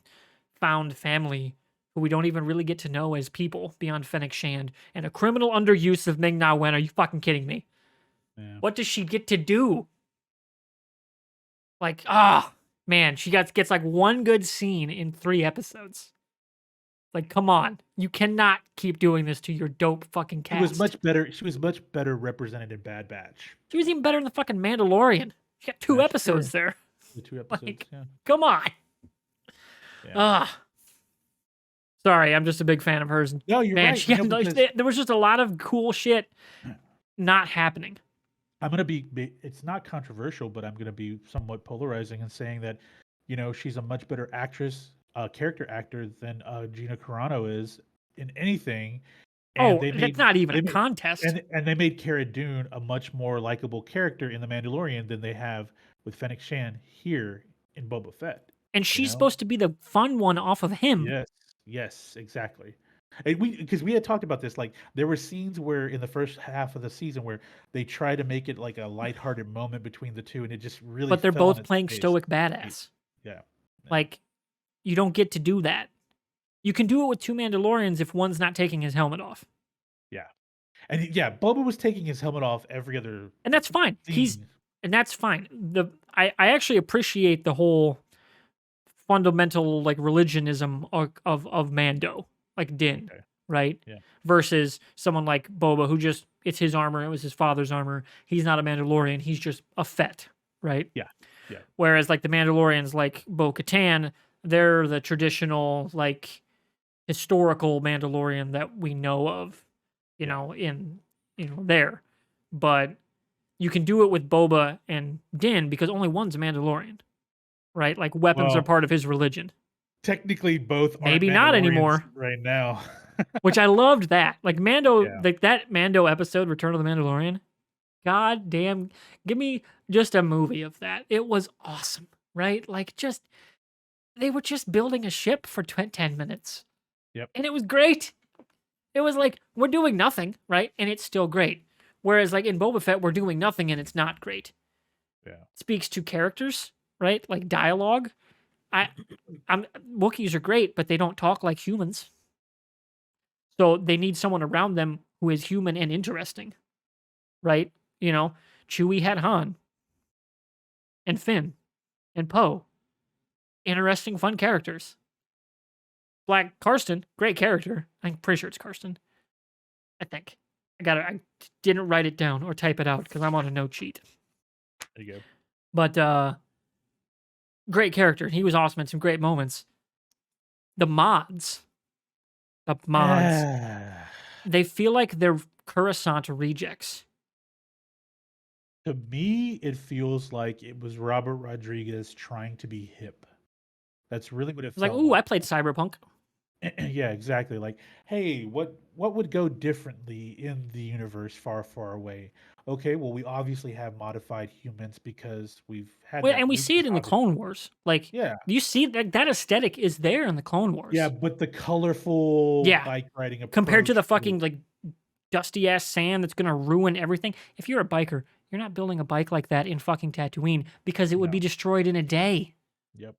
found family, who we don't even really get to know as people beyond Fennec Shand, and a criminal underuse of Ming-Na Wen. Are you fucking kidding me? Yeah. What does she get to do? Like, man, she gets like one good scene in 3 episodes. Like, come on. You cannot keep doing this to your dope fucking cast. She was much better represented in Bad Batch. She was even better in the fucking Mandalorian. She got 2 episodes there. The 2 episodes, like, come on. Yeah. Sorry, I'm just a big fan of hers. No, you're right. There was just a lot of cool shit not happening. I'm going to be, it's not controversial, but I'm going to be somewhat polarizing in saying that, she's a much better actress character actor than Gina Carano is in anything, and Oh, that's not even a contest. they made Cara Dune a much more likable character in The Mandalorian than they have with Fennec Shan here in Boba Fett. And You she's know? supposed to be the fun one off of him. Yes, yes, exactly. And because we had talked about this, like there were scenes where in the first half of the season where they try to make it like a lighthearted moment between the two, and it just really But they're fell on both its playing face. stoic badass. Yeah, yeah, Like, you don't get to do that. You can do it with two Mandalorians if one's not taking his helmet off. yeah. And yeah, Boba was taking his helmet off every other And that's fine. scene. And that's fine. I actually appreciate the whole fundamental like religionism of Mando, like Din, Okay, right? yeah, Versus someone like Boba who just it's his armor, it was his father's armor. He's not a Mandalorian, he's just a Fett, right? yeah, yeah, Whereas like the Mandalorians like Bo-Katan, they're the traditional like historical Mandalorian that we know of, yeah. in there. But you can do it with Boba and Din because only one's a Mandalorian, right? Like weapons are Well, part of his religion. technically, both aren't Maybe not Mandalorians anymore, right now. which I loved that. Like Mando, Yeah. like that Mando episode, Return of the Mandalorian. God damn, give me just a movie of that. It was awesome, right? Like just they were just building a ship for 10 minutes, Yep. and it was great. It was like we're doing nothing, right? And it's still great. Whereas like in Boba Fett, we're doing nothing and it's not great. Yeah. Speaks to characters, right? Like dialogue. I I'm Wookiees are great, but they don't talk like humans. So they need someone around them who is human and interesting, right? Chewie had Han and Finn and Poe. Interesting, fun characters. Black Karsten, great character. I'm pretty sure it's Karsten. I think. I didn't write it down or type it out because I'm on a note sheet. There you go. But great character. He was awesome in some great moments. The mods. The mods. They feel like they're Coruscant rejects. To me, it feels like it was Robert Rodriguez trying to be hip. That's really what it It's like, felt ooh, I like. played Cyberpunk. Yeah, exactly. Like, hey, what would go differently in the universe far, far away? Okay, well, we obviously have modified humans because we've had Well, that. and we see it in the Obviously, Clone Wars. Like, yeah, you see that aesthetic is there in the Clone yeah, Wars. but the colorful Yeah. bike riding Compared to approach the was, fucking like dusty ass sand that's gonna ruin everything. If you're a biker, you're not building a bike like that in fucking Tatooine because it would no, be destroyed in a day. yep.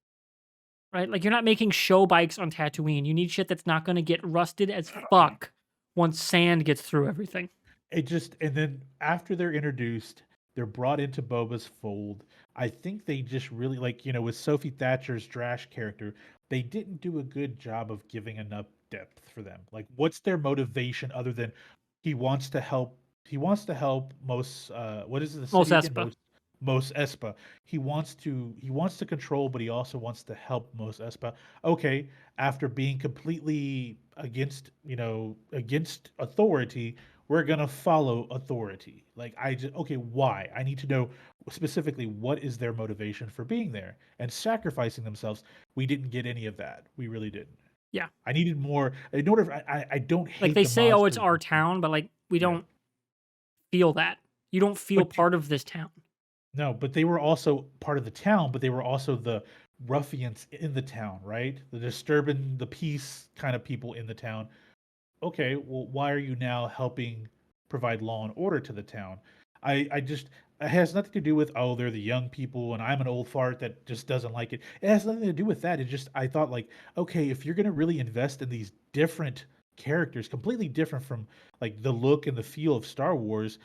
Right? Like you're not making show bikes on Tatooine. You need shit that's not gonna get rusted as fuck once sand gets through everything. It just and then after they're introduced, they're brought into Boba's fold. I think they just really like, with Sophie Thatcher's Drash character, they didn't do a good job of giving enough depth for them. Like what's their motivation other than he wants to help most what is it, the Mos city again? Espa. Most Espa. He wants to control, but he also wants to help Most Espa. Okay, after being completely against authority, we're gonna follow authority. Like I just okay, why? I need to know specifically what is their motivation for being there and sacrificing themselves. We didn't get any of that. We really didn't. Yeah. I needed more in order. I don't Like hate they the say, mods oh, for it's the our most part. town, but like we Yeah, don't feel that. You don't feel but part of this town. no, but they were also part of the town, but they were also the ruffians in the town, right? The disturbing the peace kind of people in the town. Okay, well, why are you now helping provide law and order to the town? I just it has nothing to do with oh they're the young people and I'm an old fart that just doesn't like it. It has nothing to do with that. It just I thought like okay if you're gonna really invest in these different characters, completely different from like the look and the feel of Star Wars,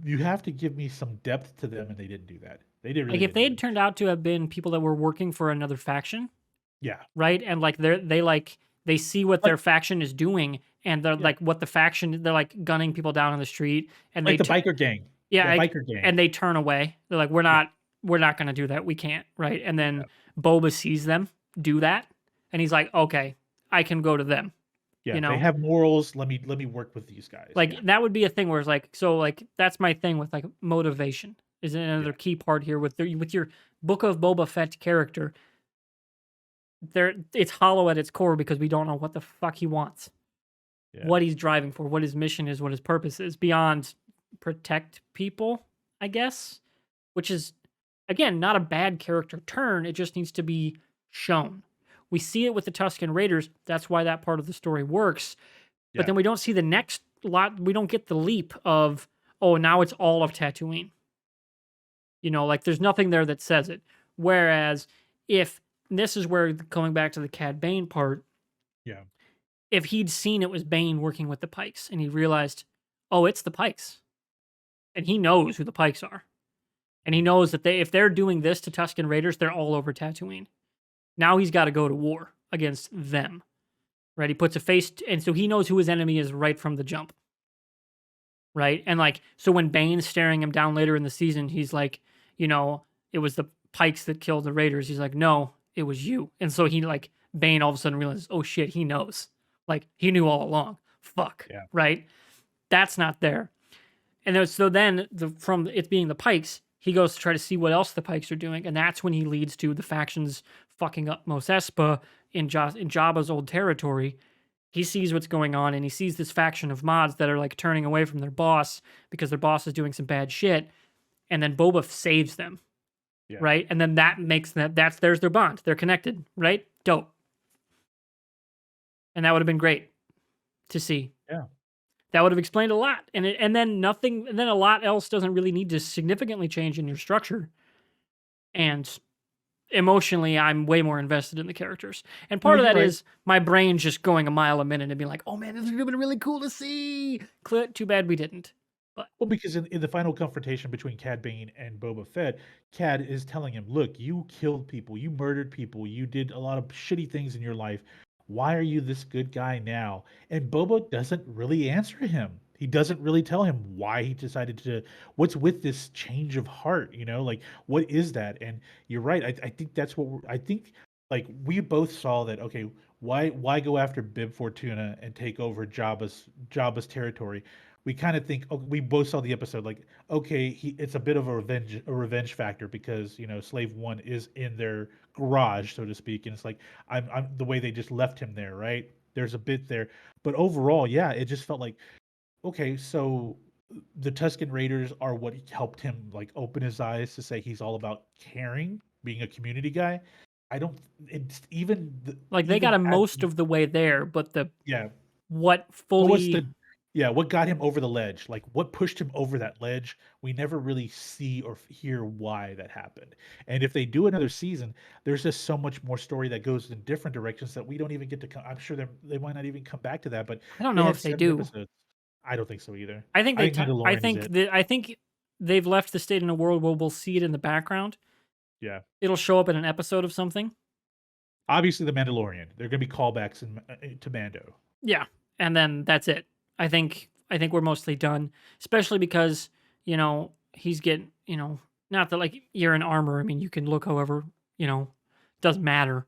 you have to give me some depth to them, and they didn't do that. They did Like really if didn't they do had it. turned out to have been people that were working for another faction, Yeah, right? And like they see what like their faction is doing and they're yeah, like what the faction they're like gunning people down on the street and like the biker gang, yeah, the like, biker gang. and they turn away. They're like Yeah, we're not going to do that. We can't, right? And yeah, then Boba sees them do that and he's like, "Okay, I can go to them." yeah. You They know? have morals. Let me work with these guys. Like Yeah, that would be a thing where it's like so like that's my thing with like motivation is another yeah, key part here with your Book of Boba Fett character. it's hollow at its core because we don't know what the fuck he wants, Yeah. what he's driving for, what his mission is, what his purpose is beyond protect people, I guess, which is again not a bad character turn. It just needs to be shown. We see it with the Tusken Raiders. That's why that part of the story works. But Yeah. then we don't see the next lot. We don't get the leap of, oh, now it's all of Tatooine. Like there's nothing there that says it. Whereas if this is where going back to the Cad Bane part, Yeah. if he'd seen it was Bane working with the Pikes and he realized, oh, it's the Pikes, and he knows who the Pikes are, and he knows that if they're doing this to Tusken Raiders, they're all over Tatooine. Now he's got to go to war against them, right? He puts a face, and so he knows who his enemy is right from the jump, right? And like, so when Bane's staring him down later in the season, he's like, it was the Pikes that killed the Raiders. He's like, no, it was you. And so he like Bane all of a sudden realizes, oh shit, he knows. Like he knew all along. Fuck, Yeah. right? That's not there. And then from it being the Pikes, he goes to try to see what else the Pikes are doing, and that's when he leads to the factions fucking up Mos Espa in Jabba's old territory. He sees what's going on, and he sees this faction of mods that are like turning away from their boss because their boss is doing some bad shit, and then Boba saves them, Yeah. right? And then that makes there's their bond. They're connected, right? Dope. And that would have been great to see. Yeah. That would have explained a lot. And then nothing, and then a lot else doesn't really need to significantly change in your structure. And emotionally, I'm way more invested in the characters. And No, part of you're that right. is my brain just going a mile a minute and being like, oh man, this would have been really cool to see. Too bad we didn't. But Well, because in the final confrontation between Cad Bane and Boba Fett, Cad is telling him, "Look, you killed people, you murdered people, you did a lot of shitty things in your life. Why are you this good guy now?" And Boba doesn't really answer him. He doesn't really tell him why he decided to. What's with this change of heart? Like what is that? And you're right. I think that's what I think. Like we both saw that. Okay, why go after Bib Fortuna and take over Jabba's territory? We kind of think, oh, we both saw the episode like, okay, it's a bit of a revenge factor because Slave One is in their garage, so to speak, and it's like I'm the way they just left him there, right? There's a bit there, but overall, yeah, it just felt like, okay, so the Tusken Raiders are what helped him like open his eyes to say he's all about caring, being a community guy. I don't. It's like they got even him at most of the way there, but yeah. what What was fully, the yeah, what got him over the ledge? Like, what pushed him over that ledge? We never really see or hear why that happened. And if they do another season, there's just so much more story that goes in different directions that we don't even get to come. I'm sure they might not even come back to that, but I don't they know had if they 7 do. episodes. I don't think so either. I think I think Mandalorian is it. I think they've left the state in a world where we'll see it in the background. Yeah. It'll show up in an episode of something. Obviously, The Mandalorian. There are gonna be callbacks to Mando. Yeah, and then that's it. I think we're mostly done, especially because he's getting not that like you're in armor. I mean, you can look however doesn't matter.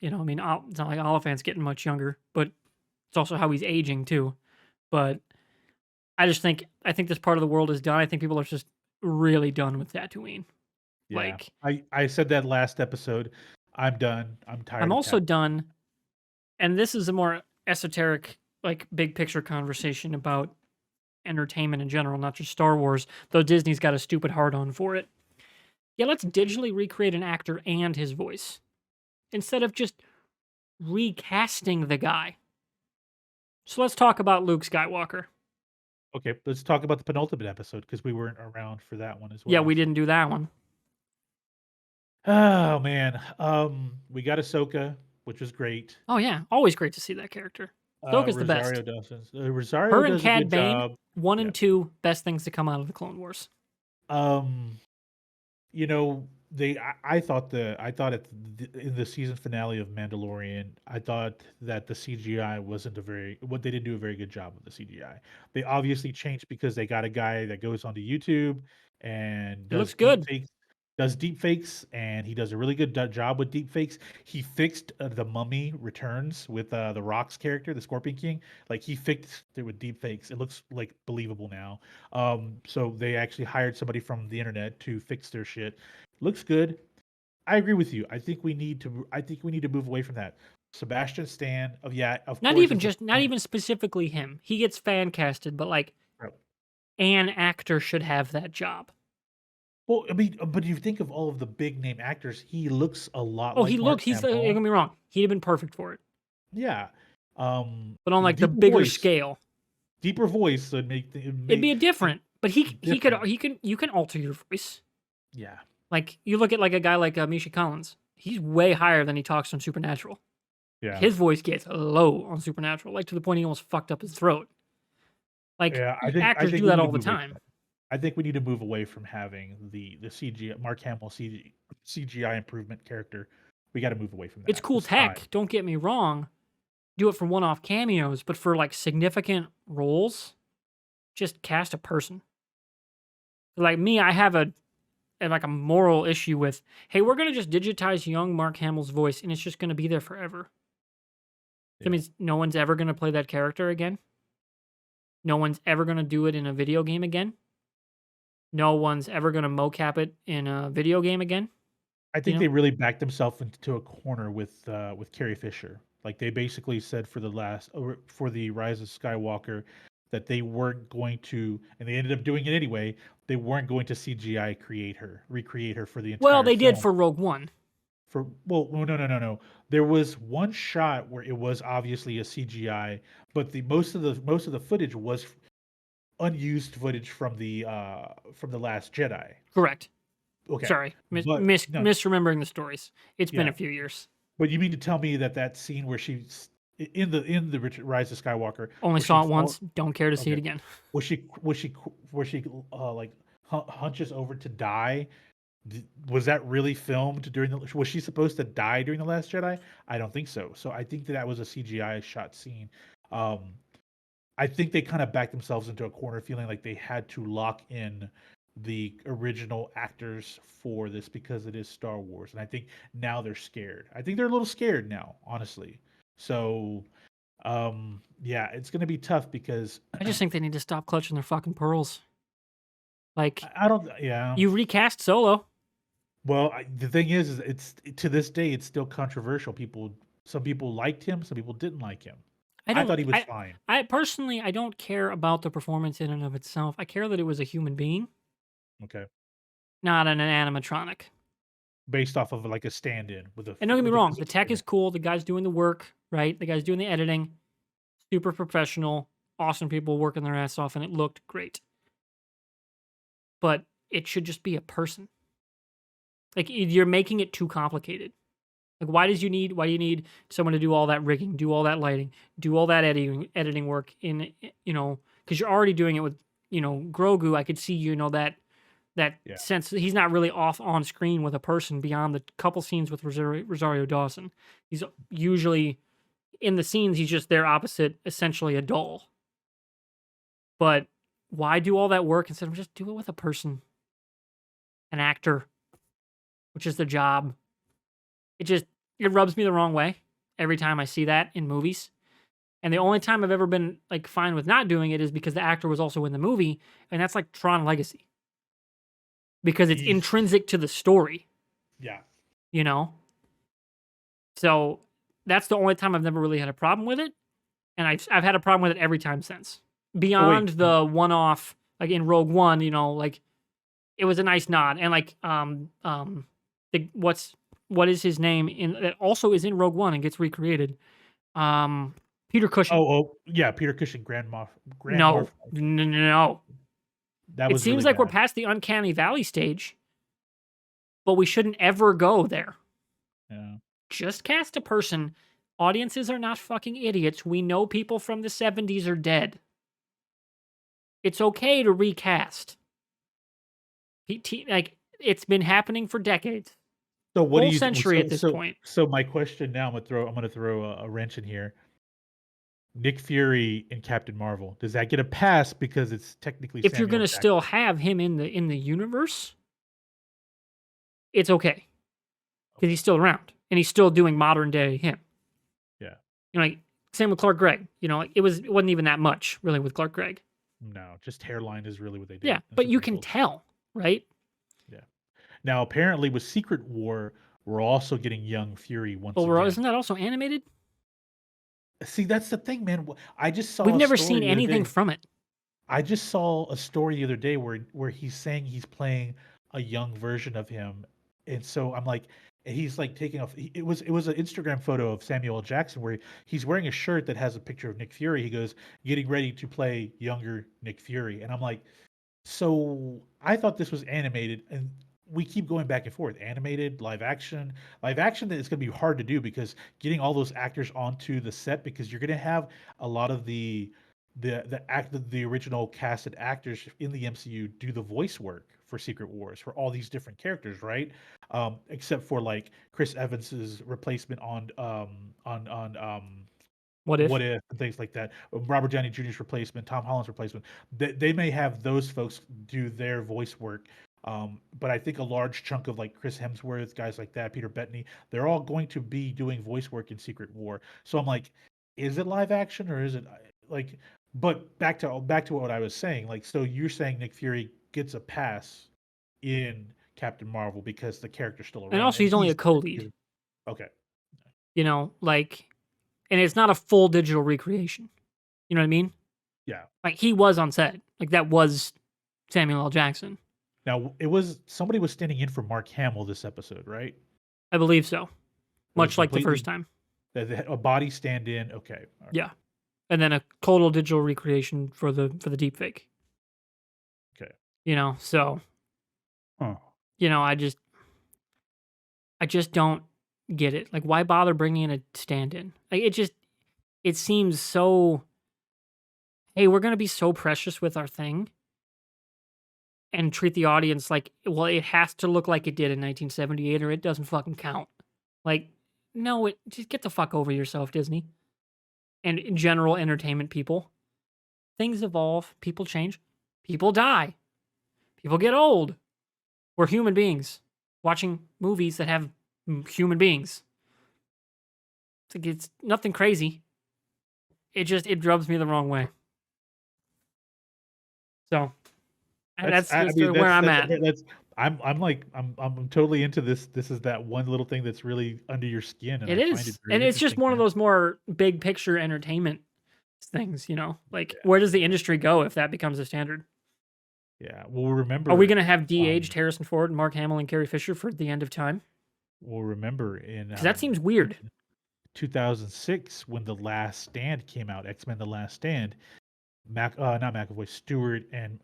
I mean, it's not like Oliphant's getting much younger, but it's also how he's aging too. But I think this part of the world is done. I think people are just really done with Tatooine. Yeah. Like I said that last episode. I'm done. I'm tired I'm of also Tatooine. done, and this is a more esoteric, like big picture conversation about entertainment in general, not just Star Wars, though Disney's got a stupid hard on for it. Yeah, let's digitally recreate an actor and his voice instead of just recasting the guy. So let's talk about Luke Skywalker. Okay, let's talk about the penultimate episode because we weren't around for that one as Yeah, well. we didn't do that one. Oh man, we got Ahsoka, which was great. Oh yeah, always great to see that character. Ahsoka's the best. Rosario Her and does a Cad good Bane, job. 1 Yeah. and 2, best things to come out of the Clone Wars. Um, you know, I thought in the season finale of Mandalorian, I thought that the CGI wasn't they didn't do a very good job of the CGI. They obviously changed because they got a guy that goes onto YouTube and It looks good. does deep fakes, and he does a really good job with deep fakes. He fixed the Mummy Returns with the Rock's character, the Scorpion King. Like he fixed it with deep fakes. It looks like believable now. So they actually hired somebody from the internet to fix their shit. Looks good. I agree with you. I think we need to move away from that. Sebastian Stan of Not course even it's a just, not even specifically him. He gets fan casted, but like Right. an actor should have that job. Well, I mean, but you think of all of the big name actors, he looks a lot Oh, like he Mark looked. He's. Don't get Hamill. me wrong. He'd have been perfect for it, Yeah. but on like the Deeper bigger voice, scale, would it'd be a make different. But he could different. he can you can alter your voice. Yeah. Like you look at like a guy like Misha Collins. He's way higher than he talks on Supernatural. Yeah. His voice gets low on Supernatural, like to the point he almost fucked up his throat. Like Yeah, I actors think do we that need to all the move away from time. that. I think we need to move away from having the CG Mark Hamill CGI improvement character. We got to move away from It's that. cool It's time. tech. Don't get me wrong. Do it for one-off cameos, but for like significant roles, just cast a person. Like me, I have like a moral issue with, hey, we're gonna just digitize young Mark Hamill's voice and it's just gonna be there forever. That Yeah. means no one's ever gonna play that character again. No one's ever gonna do it in a video game again. No one's ever gonna mocap it in a video game again. I You think know? they really backed themselves into a corner with Carrie Fisher. Like they basically said for the Rise of Skywalker that they weren't going to, and they ended up doing it anyway. They weren't going to CGI recreate her for the Well, entire they did film. for Rogue One. No. There was one shot where it was obviously a CGI, but the most of the footage was unused footage from the Last Jedi. Correct. Okay, Sorry, but no, misremembering the stories. It's been a yeah. few years. But you mean to tell me that that scene where she's in the Rise of Skywalker, Only where she saw it fall, once. Don't care to see it okay, again. where she like hunches over to die? Was that really filmed during the? Was she supposed to die during the Last Jedi? I don't think so. So I think that that was a CGI shot scene. Um, I think they kind of backed themselves into a corner, feeling like they had to lock in the original actors for this because it is Star Wars, and I think now they're scared. I think they're a little scared now, honestly. So, yeah, it's gonna be tough because I just think they need to stop clutching their fucking pearls. Like I don't. Yeah. you recast Solo. Well, the thing is it's to this day it's still controversial. Some people liked him, some people didn't like him. I I don't. thought he was fine. I personally, I don't care about the performance in and of itself. I care that it was a human being, Okay, not an animatronic. based off of like a stand-in And don't get me with a wrong, the physical tech stand-in. is cool. The guy's doing the work, right? The guy's doing the editing. Super professional. Awesome people working their ass off, and it looked great. But it should just be a person. Like you're making it too complicated. Like why do you need someone to do all that rigging, do all that lighting, do all that editing work in because you're already doing it with Grogu. I could see that Yeah. sense that he's not really off on screen with a person beyond the couple scenes with Rosario Dawson. He's usually in the scenes he's just there opposite essentially a doll. But why do all that work instead of just do it with a person, an actor, which is the job? It rubs me the wrong way every time I see that in movies. And the only time I've ever been like fine with not doing it is because the actor was also in the movie, and that's like Tron Legacy. Because it's Eesh. intrinsic to the story, Yeah. you know? So that's the only time I've never really had a problem with it. And I've had a problem with it every time since. Oh wait. Beyond the one off, like in Rogue One, like it was a nice nod. And like what is his name in that also is in Rogue One and gets recreated. Peter Cushing. Yeah, Peter Cushing, Grand No, Moff. no. That It was seems really like we're bad. past the uncanny valley stage, but we shouldn't ever go there. Yeah. Just cast a person. Audiences are not fucking idiots. We know people from the 70s are dead. It's okay to recast. Like it's been happening for decades. So what do Whole you century at this point. so my question now I'm gonna throw a wrench in here. Nick Fury and Captain Marvel. Does that get a pass because it's technically If you're Samuel gonna Jackson? still have him in the universe, it's okay. Because he's still around. And he's still doing modern day him. Yeah. Like same with Clark Gregg. Like it wasn't even that much really with Clark Gregg. No, just hairline is really what they did. Yeah, That's but what you they can pulled. tell, right? Yeah. Now apparently with Secret War, we're also getting young Fury once Well, again. isn't that also animated? See, that's the thing, man. I just saw We've a never story seen the other anything day. from it. I just saw a story the other day where he's saying he's playing a young version of him, and so I'm like, and he's like taking off. It was an Instagram photo of Samuel L. Jackson where he's wearing a shirt that has a picture of Nick Fury. He goes, getting ready to play younger Nick Fury, and I'm like, so I thought this was animated, and we keep going back and forth. Animated, live action. Live action that is going to be hard to do because getting all those actors onto the set, because you're going to have a lot of the original casted actors in the MCU do the voice work for Secret Wars for all these different characters, right? Except for like Chris Evans's replacement on What what if? if and things like that. Robert Downey Jr.'s replacement, Tom Holland's replacement. They may have those folks do their voice work. But I think a large chunk of like Chris Hemsworth, guys like that, Peter Bettany, they're all going to be doing voice work in Secret War. So I'm like, is it live action or is it like? But back to what I was saying. Like, so you're saying Nick Fury gets a pass in Captain Marvel because the character's still And around also, and he's only a he's co-lead. okay. You know, like, and it's not a full digital recreation. You know what I mean? Yeah. Like, he was on set. Like, that was Samuel L. Jackson. Now it was somebody was standing in for Mark Hamill this episode, right? I believe so. It was Much like the completely first time. a body stand in. Okay, all right, Yeah. And then a total digital recreation for the deep fake. okay. You know, so Huh. you know, I just don't get it. Like, why bother bringing in a stand-in? Like, it seems so. Hey, we're gonna be so precious with our thing, and treat the audience like, well, it has to look like it did in 1978, or it doesn't fucking count. Like, no, just get the fuck over yourself, Disney, and in general entertainment people. Things evolve, people change, people die, people get old. We're human beings watching movies that have human beings. It's nothing crazy. It rubs me the wrong way. So That's that's I just mean where I'm at. that's I'm like I'm totally into this. This is that one little thing that's really under your skin, and It I find it is, and very it's just interesting, one of man. those more big picture entertainment things. You know, like, Yeah, where does the industry go if that becomes a standard? yeah. We'll Are we remember. gonna have de-aged Um, Harrison Ford, Mark Hamill, and Carrie Fisher for the end of time? we'll remember in Because that seems weird. 2006 when The Last Stand came out, X Men: The Last Stand. Not McAvoy, Stewart and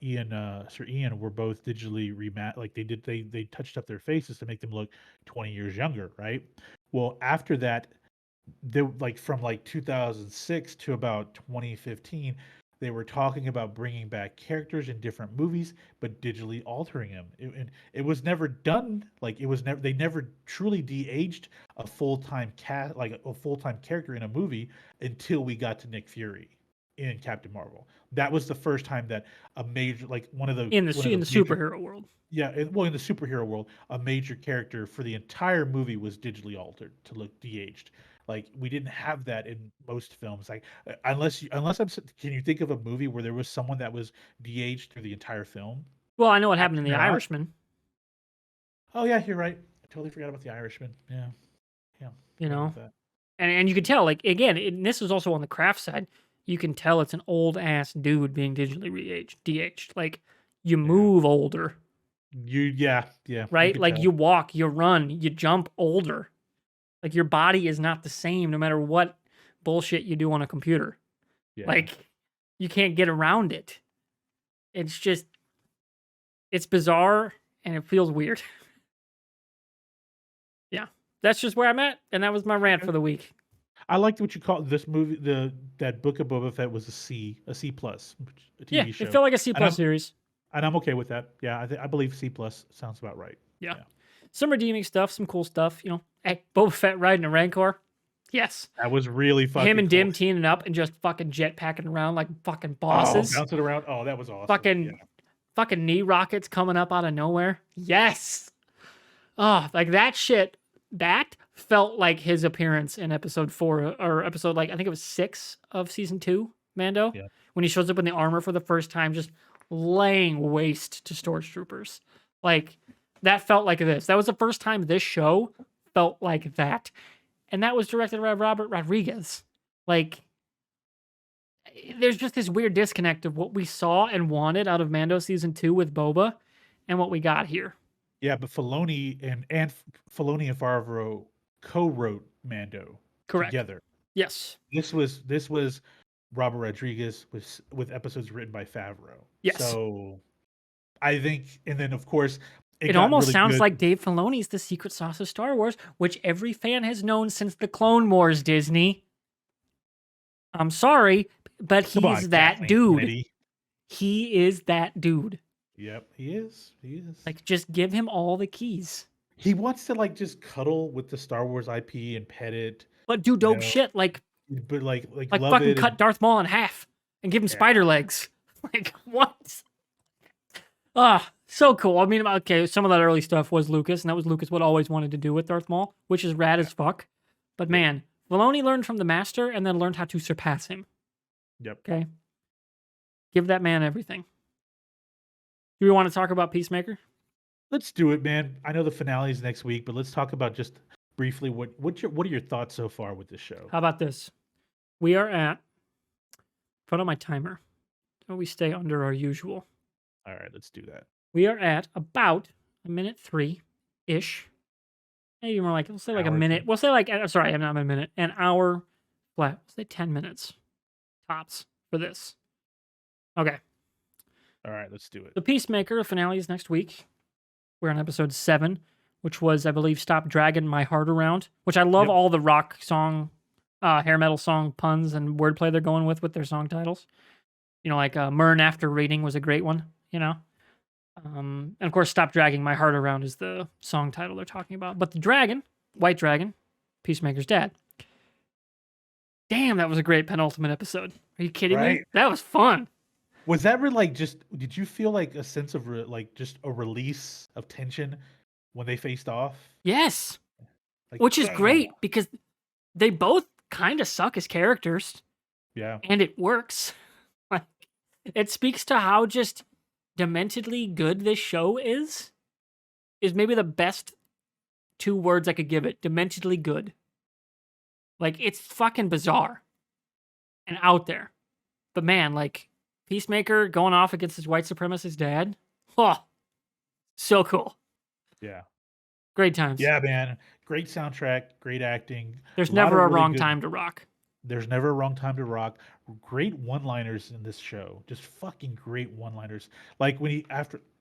Ian, Sir Ian were both digitally like they touched up their faces to make them look 20 years younger, right? Well, after that, they like from like 2006 to about 2015, they were talking about bringing back characters in different movies, but digitally altering them. And it was never done. Like it was never they never truly de-aged a full-time cat like a full-time character in a movie until we got to Nick Fury in Captain Marvel. That was the first time that a major like In one of the the major superhero world. yeah, well, in the superhero world, a major character for the entire movie was digitally altered to look de-aged. Like we didn't have that in most films. Like can you think of a movie where there was someone that was de-aged through the entire film? Well, I know what happened in The Action or not? Irishman. Oh yeah, you're right. I totally forgot about the Irishman. Yeah, yeah, You forgot know, about that. and you could tell, like, again, and this is also on the craft side. You can tell it's an old ass dude being digitally de-aged. Like, you Yeah, move older, yeah, you right? could Like, tell. you walk, you run, you jump older. Like, your body is not the same no matter what bullshit you do on a computer. Yeah. Like, you can't get around it. It's just, it's bizarre and it feels weird. Yeah. That's just where I'm at. And that was my rant Okay. for the week. I liked what you called this movie. That Book of Boba Fett was a C plus, a Yeah. TV It show, felt like a C and plus series. I'm okay with that. Yeah, I believe C plus sounds about right. Yeah. Yeah, Some redeeming stuff, some cool stuff. You know, hey, Boba Fett riding a Rancor. Yes. that was really Him fucking and cool. Dim teaming up and just fucking jetpacking around like fucking Oh, bosses. bouncing around. Oh, that was awesome. Yeah, Fucking knee rockets coming up out of nowhere. Yes. Oh, like that shit. That felt like his appearance in episode 4 or episode, like, I think it was 6 of season 2, Mando, yeah, when he shows up in the armor for the first time, just laying waste to storage troopers. Like, That felt like this. That was the first time this show felt like that. And that was directed by Robert Rodriguez. Like, there's just this weird disconnect of what we saw and wanted out of Mando season 2 with Boba and what we got here. Yeah, but Filoni and Filoni and Favreau co-wrote Mando Correct. together. Yes. This was Robert Rodriguez with episodes written by Favreau. Yes. So I think, and then of course it almost really sounds like Dave Filoni's the secret sauce of Star Wars, which every fan has known since the Clone Wars, Disney. I'm sorry, but he's that dude. Kennedy. He is that dude. Yep, he is. He is. Like, just give him all the keys. He wants to like just cuddle with the Star Wars IP and pet it. But do dope shit like love fucking it cut Darth Maul in half and give him spider legs. Like, what? So cool. I mean, okay, some of that early stuff was Lucas, and that was Lucas what always wanted to do with Darth Maul, which is rad as fuck. But man, Filoni learned from the master and then learned how to surpass him. Yep. Okay. Give that man everything. Do we want to talk about Peacemaker? Let's do it, man. I know the finale is next week, but let's talk about just briefly what are your thoughts so far with this show? How about this? We are at, put on my timer, so we stay under our usual. All right, let's do that. We are at about a minute 3-ish. Maybe more like, we'll say like a minute. We'll say like, sorry, I'm not a minute. An hour flat. We'll say 10 minutes tops for this. Okay. All right, let's do it. The Peacemaker, the finale is next week. We're on episode 7, which was, I believe, Stop Dragging My Heart Around, which I love all the rock song, hair metal song puns and wordplay they're going with their song titles. You know, like Mern After Reading was a great one, you know? And of course, Stop Dragging My Heart Around is the song title they're talking about. But the dragon, White Dragon, Peacemaker's dad. Damn, that was a great penultimate episode. Are you kidding me? That was fun. Was that really like did you feel like a sense of just a release of tension when they faced off? Yes. Like, which is great because they both kind of suck as characters. Yeah. And it works. Like, it speaks to how just dementedly good this show is maybe the best 2 words I could give it. Dementedly good. Like, it's fucking bizarre and out there. But man, like, Peacemaker going off against his white supremacist dad. Oh, so cool. Yeah. Great times. Yeah, man. Great soundtrack, great acting. There's never a wrong time to rock. There's never a wrong time to rock. Great one-liners in this show. Just fucking great one-liners. Like when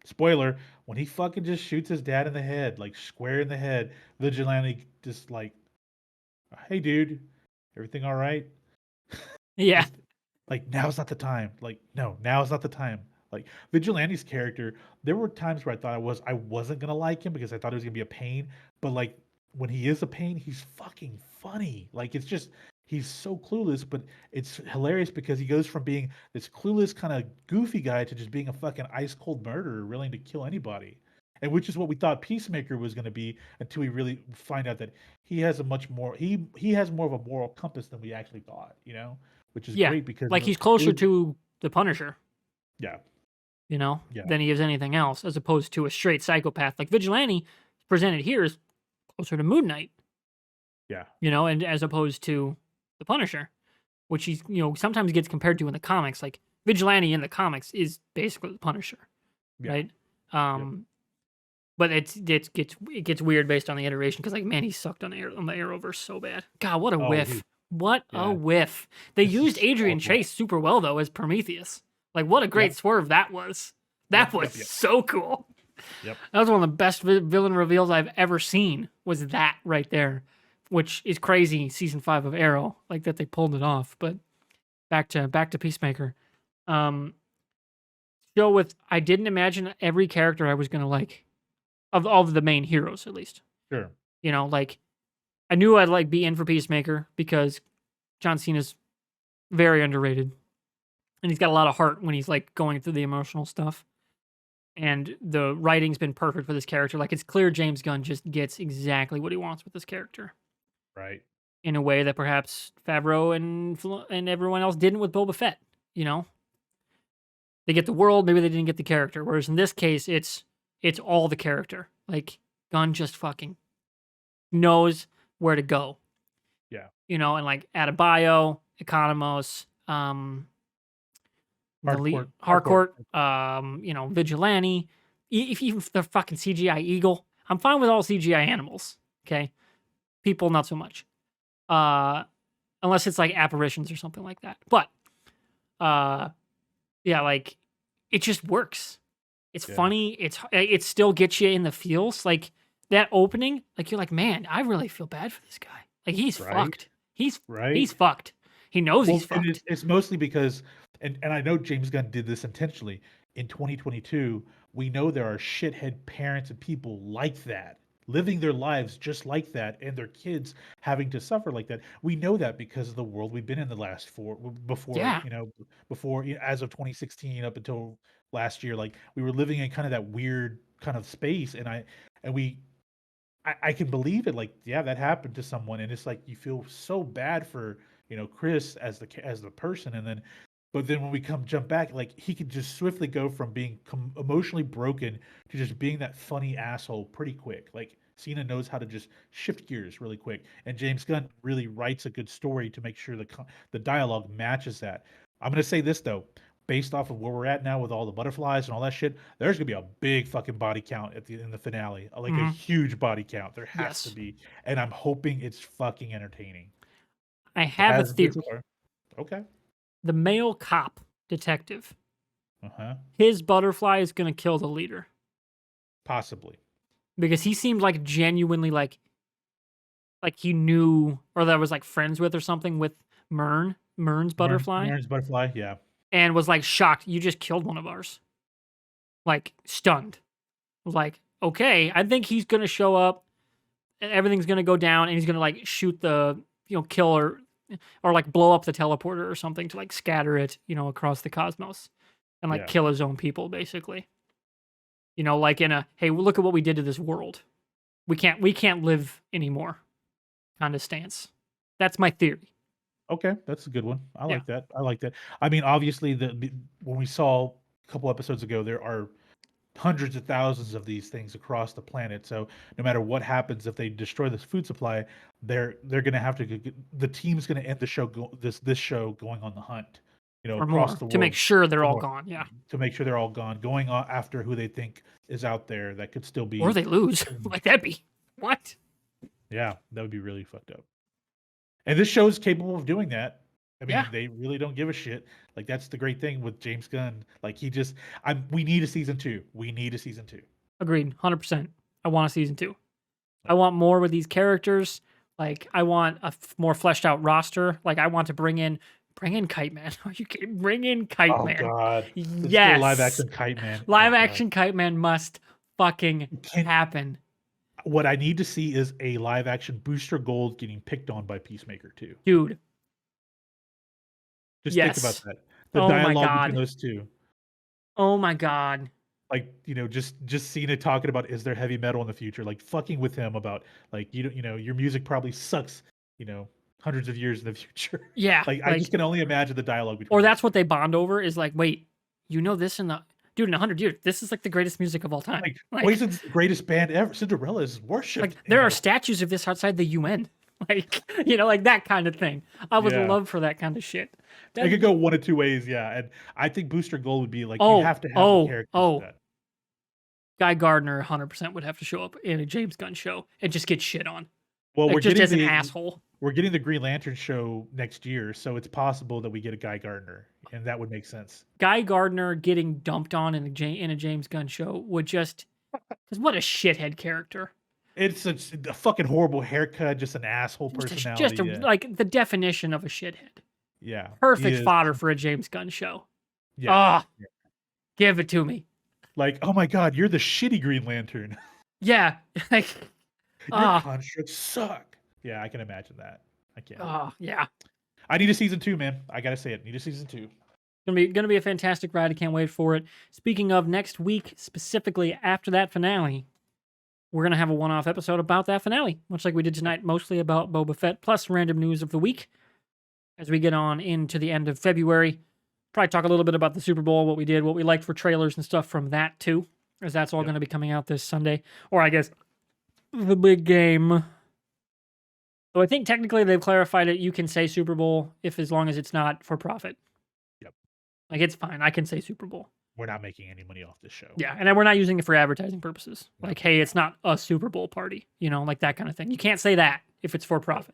spoiler, when he fucking just shoots his dad in the head, like square in the head, Vigilante just like, hey dude, everything all right? Yeah. Like, now's not the time. Like, no, now's not the time. Like, Vigilante's character, there were times where I wasn't going to like him because I thought he was going to be a pain. But, like, when he is a pain, he's fucking funny. Like, it's just, he's so clueless, but it's hilarious because he goes from being this clueless kind of goofy guy to just being a fucking ice-cold murderer willing to kill anybody. And which is what we thought Peacemaker was going to be until we really find out that he has a much more, he has more of a moral compass than we actually thought, you know? Which is great because like he's closer to the Punisher. Yeah. You know, than he is anything else, as opposed to a straight psychopath. Like Vigilante presented here is closer to Moon Knight. Yeah. You know, and as opposed to the Punisher, which he's, you know, sometimes gets compared to in the comics. Like Vigilante in the comics is basically the Punisher. Yeah. Right? But it gets weird based on the iteration because, like, man, he sucked on the Arrowverse so bad. God, what a whiff. What a whiff. They used Adrian Chase super well, though, as Prometheus. Like, what a great swerve that was. That was so cool. Yep. That was one of the best villain reveals I've ever seen, was that right there, which is crazy, season 5 of Arrow, like that they pulled it off. But back to Peacemaker. Show with, I didn't imagine every character I was going to like, of all of the main heroes, at least. Sure. You know, like, I knew I'd like be in for Peacemaker because John Cena's very underrated. And he's got a lot of heart when he's like going through the emotional stuff. And the writing's been perfect for this character. Like, it's clear James Gunn just gets exactly what he wants with this character. Right. In a way that perhaps Favreau and everyone else didn't with Boba Fett, you know? They get the world, maybe they didn't get the character. Whereas in this case, it's all the character. Like, Gunn just fucking knows where to go. Yeah. And like Adebayo, Economos, Hardcourt. Harcourt, Vigilante, even the fucking CGI Eagle. I'm fine with all CGI animals. Okay. People, not so much. Unless it's like apparitions or something like that. But, yeah, like, it just works. It's Yeah. funny. It still gets you in the feels. Like, that opening, like, you're like, man, I really feel bad for this guy. Like, he's Right. fucked. He's Right. fucked. He knows he's Well, and fucked. it's mostly because, and I know James Gunn did this intentionally. In 2022, we know there are shithead parents and people like that, living their lives just like that, and their kids having to suffer like that. We know that because of the world we've been in the last before, Yeah. as of 2016 up until last year, like we were living in kind of that weird kind of space, and I can believe it. Like, yeah, that happened to someone, and it's like you feel so bad for Chris as the person, and then, but then when we jump back, like he could just swiftly go from being emotionally broken to just being that funny asshole pretty quick. Like Cena knows how to just shift gears really quick, and James Gunn really writes a good story to make sure the dialogue matches that. I'm gonna say this though, based off of where we're at now with all the butterflies and all that shit, there's gonna be a big fucking body count in the finale, like a Hmm. huge body count. There has to Yes. be, and I'm hoping it's fucking entertaining. I It have a hasn't been so theory. far. Okay. The male cop detective, Uh huh. his butterfly is going to kill the leader Possibly. because he seemed like genuinely like he knew or that was like friends with or something with Mern's butterfly, Mern's butterfly. Yeah. and was like shocked. You just killed one of ours. Like stunned. Was like, okay, I think he's going to show up. Everything's going to go down, and he's going to like shoot the kill or like blow up the teleporter or something to like scatter it across the cosmos and like Yeah. kill his own people basically. Like in a, hey, look at what we did to this world. We can't live anymore kind of stance. That's my theory. Okay, that's a good one. I Yeah. like that. I like that. I mean, obviously, when we saw a couple episodes ago, there are hundreds of thousands of these things across the planet. So no matter what happens, if they destroy this food supply, they're going to have to the team's going to end the show this show going on the hunt, For across more the to make world sure they're for all more, gone. Yeah. to make sure they're all gone, going after who they think is out there that could still Or be. they lose. Like that'd be what? Yeah, that would be really fucked up. And this show is capable of doing that. I Yeah. mean, they really don't give a shit. Like that's the great thing with James Gunn. Like we need a season 2. We need a season 2. Agreed. 100%. I want a season 2. I Like, want more with these characters. Like I want a more fleshed out roster. Like I want to bring in Kite Man. Are you kidding? Bring in Kite oh Man. god, let's get a live Yes. action Kite Man. Oh Live god, action Kite Man must fucking can happen. what I need to see is a live action Booster Gold getting picked on by Peacemaker too. Dude. Just think about Yes. that. The Oh my dialogue between god. those two. Oh my god. Like, just Cena talking about is there heavy metal in the future? Like fucking with him about like your music probably sucks, hundreds of years in the future. Yeah, Like I just like can only imagine the dialogue between or those that's two. what they bond over is like, wait, this in the dude in 100 years, this is like the greatest music of all time. Like Like Poison's the greatest band ever. Cinderella is worshipped, there are statues of this outside the UN. Like, like that kind of thing. I would yeah. love for that kind of shit. It That could go one of two ways, yeah. And I think Booster Gold would be like you oh, have to have the oh, characters for oh. that. Guy Gardner 100% would have to show up in a James Gunn show and just get shit on. Well, Like just as an asshole. we're getting the Green Lantern show next year, so it's possible that we get a Guy Gardner, and that would make sense. Guy Gardner getting dumped on in a James Gunn show would just cuz what a shithead character. It's a fucking horrible haircut, just an asshole Just personality. Yeah, like the definition of a shithead. yeah, he Perfect is. fodder for a James Gunn show. Yeah, Ah, yeah. give it to me. Like, oh my god, you're the shitty Green Lantern. Yeah, like Your ah, constructs suck. Yeah, I can imagine that. I can. yeah. I need a season 2, man. I gotta say it. Need a season 2. Gonna be a fantastic ride. I can't wait for it. Speaking of next week, specifically after that finale, we're gonna have a one-off episode about that finale, much like we did tonight, mostly about Boba Fett, plus random news of the week. As we get on into the end of February, probably talk a little bit about the Super Bowl, what we did, what we liked for trailers and stuff from that too. as that's all Yep. going to be coming out this Sunday, or I guess the big game. So I think technically they've clarified it. You can say Super Bowl as long as it's not for profit. Yep. Like it's fine. I can say Super Bowl. We're not making any money off this show. Yeah, and then we're not using it for advertising purposes. No. Like, hey, it's not a Super Bowl party, like that kind of thing. You can't say that if it's for profit.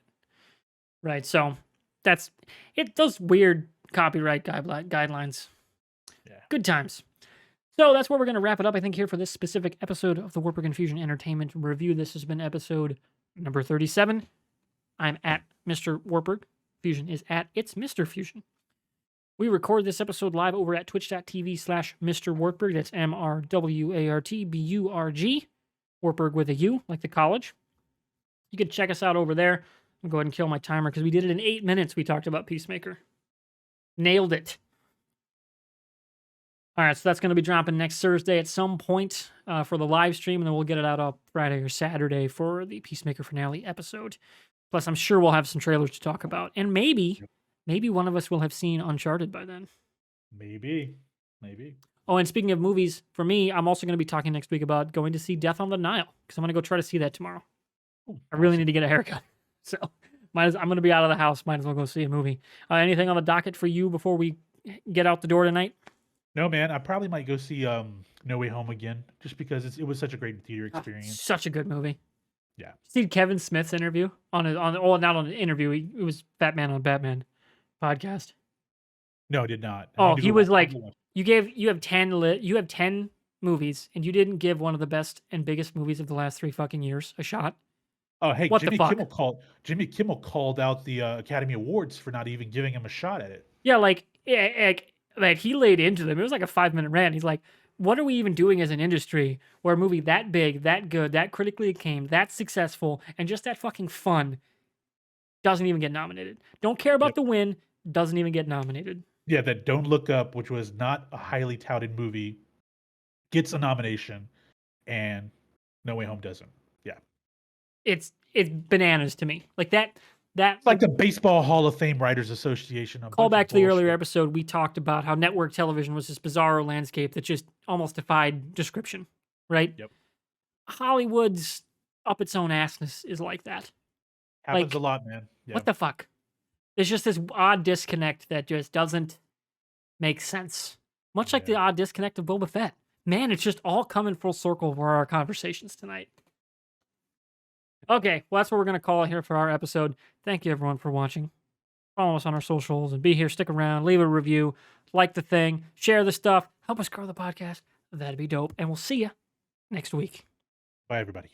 Right, so that's it. Those weird copyright guidelines. Yeah. Good times. So that's where we're going to wrap it up, I think, here for this specific episode of the WAFER Confusion Entertainment Review. This has been episode number 37. I'm at MrWartburg. Fusion is at It's Mr. Fusion. We record this episode live over at twitch.tv/MrWartburg. That's MrWartburg. Wartburg with a U, like the college. You can check us out over there. I'll go ahead and kill my timer because we did it in 8 minutes. We talked about Peacemaker. Nailed it. All right, so that's going to be dropping next Thursday at some point for the live stream, and then we'll get it out on Friday or Saturday for the Peacemaker finale episode. Plus, I'm sure we'll have some trailers to talk about, and maybe one of us will have seen Uncharted by then. Maybe. Oh, and speaking of movies, for me, I'm also going to be talking next week about going to see Death on the Nile because I'm going to go try to see that tomorrow. Ooh, I really need to get a haircut, so I'm going to be out of the house. Might as well go see a movie. Anything on the docket for you before we get out the door tonight? No, man. I probably might go see No Way Home again, just because it was such a great theater experience. Such a good movie. Yeah. See Kevin Smith's interview not on an interview. It was Batman on Batman podcast. No, I did not. Oh, he was like, you have 10 movies, and you didn't give one of the best and biggest movies of the last 3 fucking years a shot. Oh, hey, What the fuck? Jimmy Kimmel called out the Academy Awards for not even giving him a shot at it. Yeah, like he laid into them. It was like a 5-minute rant. He's like, what are we even doing as an industry where a movie that big, that good, that critically acclaimed, that successful, and just that fucking fun doesn't even get nominated? Don't care about the win, doesn't even get nominated. Yeah, that Don't Look Up, which was not a highly touted movie, gets a nomination, and No Way Home doesn't. Yeah. It's bananas to me. Like that It's like the Baseball Hall of Fame Writers Association. Call back to the earlier episode, we talked about how network television was this bizarro landscape that just almost defied description, right? Yep. Hollywood's up its own assness is like that. Happens a lot, man. Yeah. What the fuck? There's just this odd disconnect that just doesn't make sense. Much like the odd disconnect of Boba Fett. Man, it's just all coming full circle for our conversations tonight. Okay, well, that's what we're going to call it here for our episode. Thank you, everyone, for watching. Follow us on our socials and be here. Stick around. Leave a review. Like the thing. Share the stuff. Help us grow the podcast. That'd be dope. And we'll see you next week. Bye, everybody.